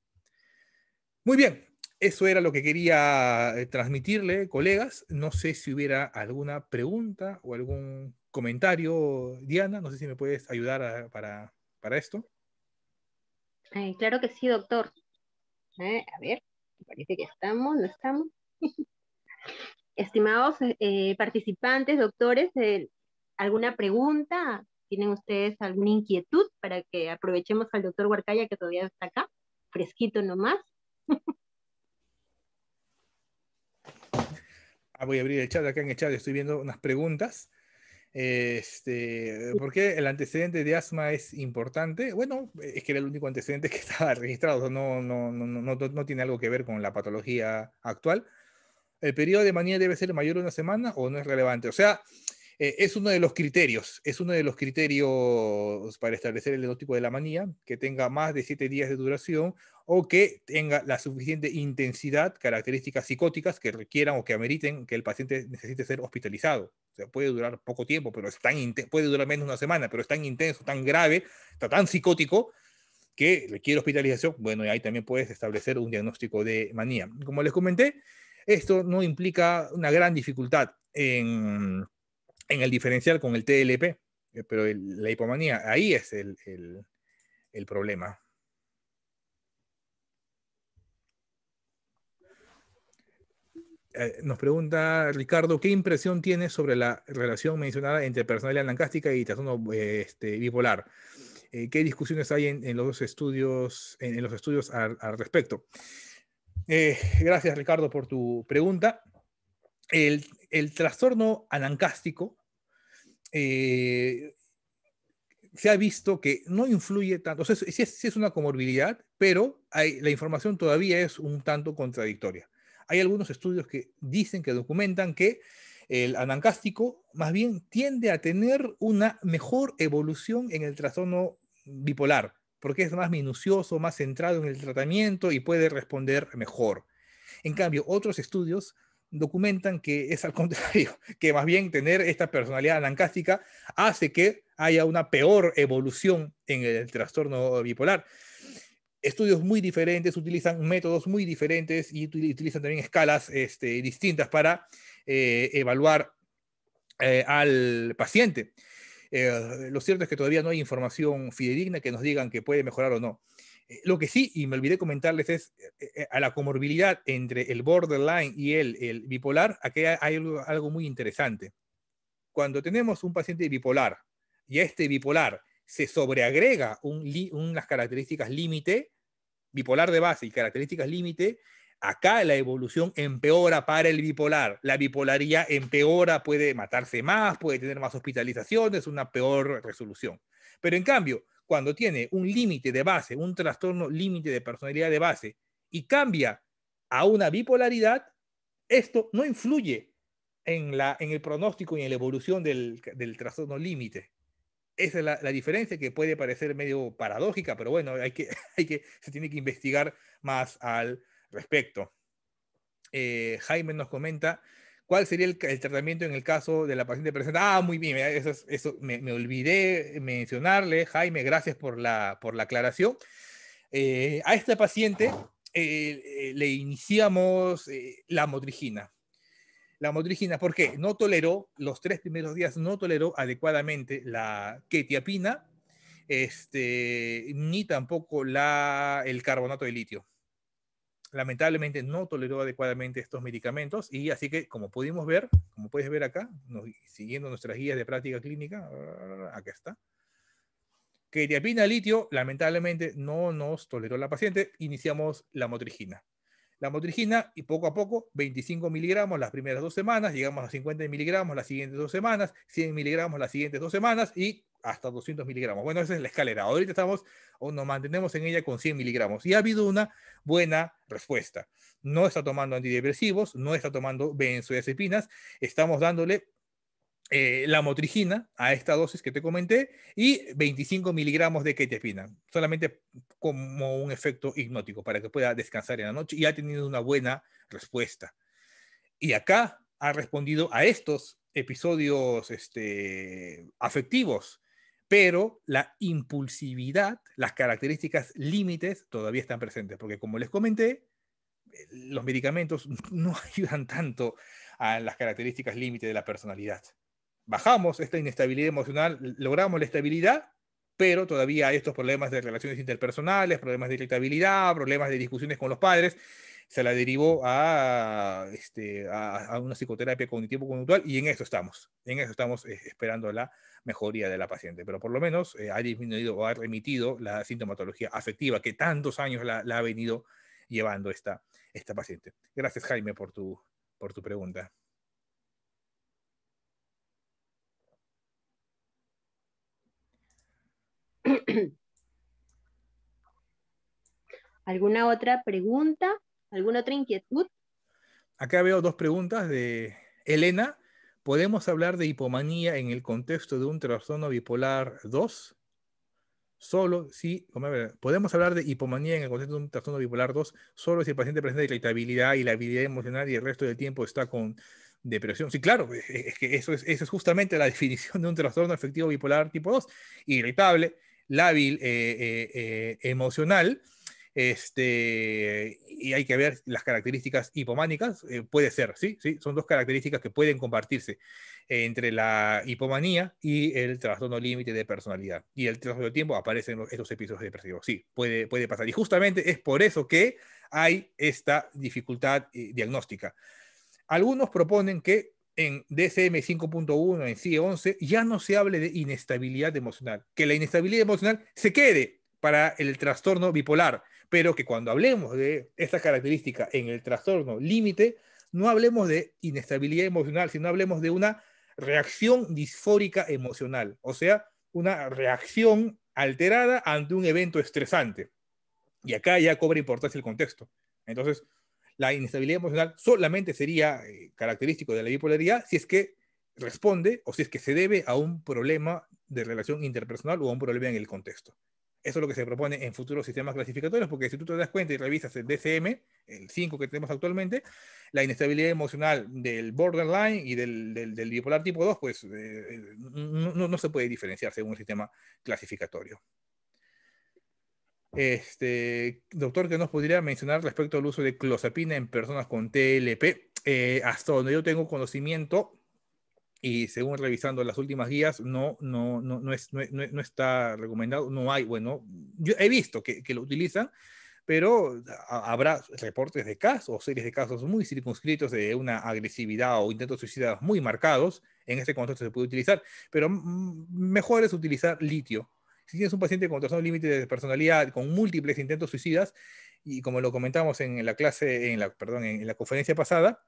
Muy bien, eso era lo que quería transmitirle, colegas. No sé si hubiera alguna pregunta o algún comentario, Diana, no sé si me puedes ayudar para esto. Claro que sí, doctor. A ver, parece que estamos, ¿no estamos? Estimados participantes, doctores, ¿alguna pregunta? ¿Tienen ustedes alguna inquietud para que aprovechemos al doctor Huarcaya que todavía está acá, fresquito nomás? Voy a abrir el chat, acá en el chat estoy viendo unas preguntas. ¿Por qué el antecedente de asma es importante? Bueno, es que era el único antecedente que estaba registrado, no tiene algo que ver con la patología actual. ¿El periodo de manía debe ser mayor de una semana o no es relevante? O sea, es uno de los criterios para establecer el diagnóstico de la manía, que tenga más de 7 días de duración o que tenga la suficiente intensidad, características psicóticas que requieran o que ameriten que el paciente necesite ser hospitalizado. O sea, puede durar poco tiempo, pero puede durar menos de una semana, pero es tan intenso, tan grave, está tan psicótico que requiere hospitalización. Bueno, y ahí también puedes establecer un diagnóstico de manía. Como les comenté, esto no implica una gran dificultad en el diferencial con el TLP, pero la hipomanía, ahí es el problema. Nos pregunta Ricardo, ¿qué impresión tienes sobre la relación mencionada entre personalidad anancástica y trastorno bipolar? ¿Qué discusiones hay en los estudios, en los estudios al respecto? Gracias, Ricardo, por tu pregunta. El trastorno anancástico se ha visto que no influye tanto, o sea, sí es una comorbilidad, pero la información todavía es un tanto contradictoria. Hay algunos estudios que dicen, que documentan que el anancástico más bien tiende a tener una mejor evolución en el trastorno bipolar, porque es más minucioso, más centrado en el tratamiento y puede responder mejor. En cambio, otros estudios documentan que es al contrario, que más bien tener esta personalidad anancástica hace que haya una peor evolución en el trastorno bipolar. Estudios muy diferentes, utilizan métodos muy diferentes y utilizan también escalas distintas para evaluar al paciente. Lo cierto es que todavía no hay información fidedigna que nos digan que puede mejorar o no. Lo que sí, y me olvidé comentarles, es a la comorbilidad entre el borderline y el bipolar, aquí hay algo muy interesante. Cuando tenemos un paciente bipolar y a este bipolar se sobreagrega unas características límite, bipolar de base y características límite, acá la evolución empeora para el bipolar. La bipolaridad empeora, puede matarse más, puede tener más hospitalizaciones, una peor resolución. Pero en cambio, cuando tiene un límite de base, un trastorno límite de personalidad de base, y cambia a una bipolaridad, esto no influye en el pronóstico y en la evolución del trastorno límite. Esa es la diferencia, que puede parecer medio paradójica, pero bueno, se tiene que investigar más al respecto. Jaime nos comenta, ¿cuál sería el tratamiento en el caso de la paciente presente? Muy bien, eso me olvidé mencionarle, Jaime, gracias por la aclaración. A esta paciente le iniciamos la motrigina. La motrigina, ¿por qué? No toleró, los 3 primeros días no toleró adecuadamente la quetiapina, ni tampoco el carbonato de litio. Lamentablemente no toleró adecuadamente estos medicamentos, y así que, como puedes ver acá, siguiendo nuestras guías de práctica clínica, acá está. Quetiapina, litio, lamentablemente no nos toleró la paciente, iniciamos la motrigina. La motrigina, y poco a poco, 25 miligramos las primeras 2 semanas, llegamos a 50 miligramos las siguientes 2 semanas, 100 miligramos las siguientes 2 semanas y hasta 200 miligramos. Bueno, esa es la escalera. Ahorita nos mantenemos en ella con 100 miligramos y ha habido una buena respuesta. No está tomando antidepresivos, no está tomando benzodiazepinas, estamos dándole la motrigina a esta dosis que te comenté y 25 miligramos de quetiapina, solamente como un efecto hipnótico para que pueda descansar en la noche, y ha tenido una buena respuesta. Y acá ha respondido a estos episodios afectivos, pero la impulsividad, las características límites todavía están presentes, porque como les comenté, los medicamentos no ayudan tanto a las características límites de la personalidad. Bajamos esta inestabilidad emocional, logramos la estabilidad, pero todavía hay estos problemas de relaciones interpersonales, problemas de irritabilidad, problemas de discusiones con los padres, se la derivó a una psicoterapia cognitivo-conductual, y en eso estamos esperando la mejoría de la paciente, pero por lo menos ha disminuido o ha remitido la sintomatología afectiva que tantos años la ha venido llevando esta paciente. Gracias, Jaime, por tu pregunta. ¿Alguna otra pregunta? ¿Alguna otra inquietud? Acá veo dos preguntas de Elena. ¿Podemos hablar de hipomanía en el contexto de un trastorno bipolar 2? Solo si, podemos hablar de hipomanía en el contexto de un trastorno bipolar 2 solo si el paciente presenta irritabilidad y la habilidad emocional y el resto del tiempo está con depresión. Sí, claro, es que eso es justamente la definición de un trastorno afectivo bipolar tipo 2. Irritable, lábil, emocional, y hay que ver las características hipománicas. Puede ser, ¿sí? ¿Sí? Son dos características que pueden compartirse entre la hipomanía y el trastorno límite de personalidad. Y el trastorno del tiempo aparecen estos episodios depresivos. Sí, puede pasar. Y justamente es por eso que hay esta dificultad diagnóstica. Algunos proponen que en DSM 5.1, en CIE 11, ya no se hable de inestabilidad emocional, que la inestabilidad emocional se quede para el trastorno bipolar, pero que cuando hablemos de esta característica en el trastorno límite, no hablemos de inestabilidad emocional, sino hablemos de una reacción disfórica emocional, o sea, una reacción alterada ante un evento estresante. Y acá ya cobra importancia el contexto. Entonces, la inestabilidad emocional solamente sería característico de la bipolaridad si es que responde o si es que se debe a un problema de relación interpersonal o a un problema en el contexto. Eso es lo que se propone en futuros sistemas clasificatorios, porque si tú te das cuenta y revisas el DSM, el 5 que tenemos actualmente, la inestabilidad emocional del borderline y del bipolar tipo 2, pues no se puede diferenciar según el sistema clasificatorio. Doctor, ¿qué nos podría mencionar respecto al uso de clozapina en personas con TLP? Hasta donde yo tengo conocimiento, y según revisando las últimas guías, no está recomendado, no hay, bueno, yo he visto que lo utilizan, pero habrá reportes de casos o series de casos muy circunscritos de una agresividad o intentos suicidas muy marcados. En este contexto se puede utilizar, pero mejor es utilizar litio. Si tienes un paciente con trastorno límite de personalidad, con múltiples intentos suicidas, y como lo comentamos en la clase, en la conferencia pasada,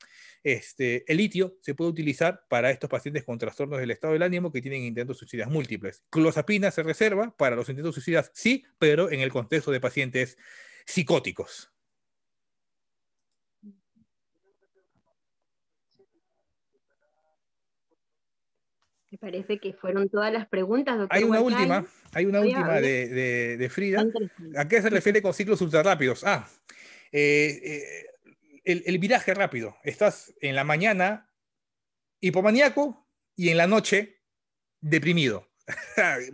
el litio se puede utilizar para estos pacientes con trastornos del estado del ánimo que tienen intentos suicidas múltiples. Clozapina se reserva para los intentos suicidas, sí, pero en el contexto de pacientes psicóticos. Me parece que fueron todas las preguntas, Hay doctor una Huarcay. última de Está Frida. interesante. ¿A qué se refiere con ciclos ultrarrápidos? Eh, eh, el viraje rápido. Estás en la mañana hipomaníaco y en la noche deprimido.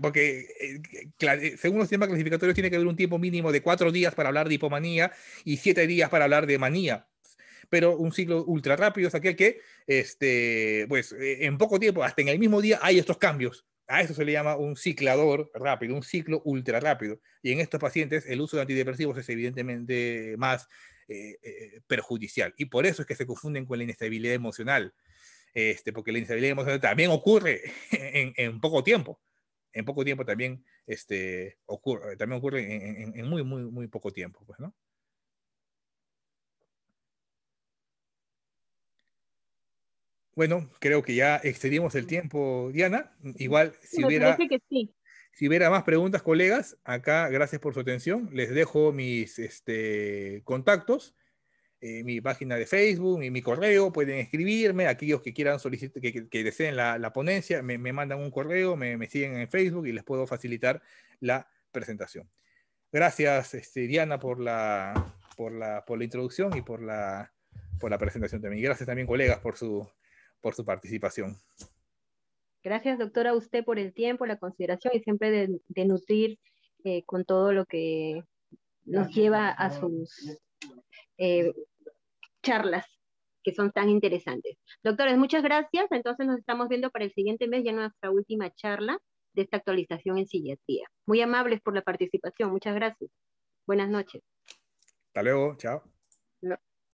Porque según los sistemas clasificatorios tiene que haber un tiempo mínimo de 4 días para hablar de hipomanía y 7 días para hablar de manía. Pero un ciclo ultra rápido es aquel que, en poco tiempo, hasta en el mismo día, hay estos cambios. A eso se le llama un ciclador rápido, un ciclo ultra rápido. Y en estos pacientes el uso de antidepresivos es evidentemente más perjudicial. Y por eso es que se confunden con la inestabilidad emocional. Porque la inestabilidad emocional también ocurre en poco tiempo. En poco tiempo también, ocurre en muy, muy, muy poco tiempo, pues, ¿no? Bueno, creo que ya excedimos el tiempo, Diana. Igual, Sí, me parece que sí. si hubiera más preguntas, colegas, acá, gracias por su atención. Les dejo mis contactos, mi página de Facebook, mi correo. Pueden escribirme. Aquellos que quieran solicitar, que deseen la ponencia, me mandan un correo, me siguen en Facebook y les puedo facilitar la presentación. Gracias, Diana, por la introducción y por la presentación también. Y gracias también, colegas, por su participación. Gracias, doctora, a usted por el tiempo, la consideración y siempre de nutrir con todo lo que nos lleva a sus eh, charlas que son tan interesantes. Doctores, muchas gracias. Entonces nos estamos viendo para el siguiente mes, ya nuestra última charla de esta actualización en psiquiatría. Muy amables por la participación. Muchas gracias. Buenas noches. Hasta luego. Chao.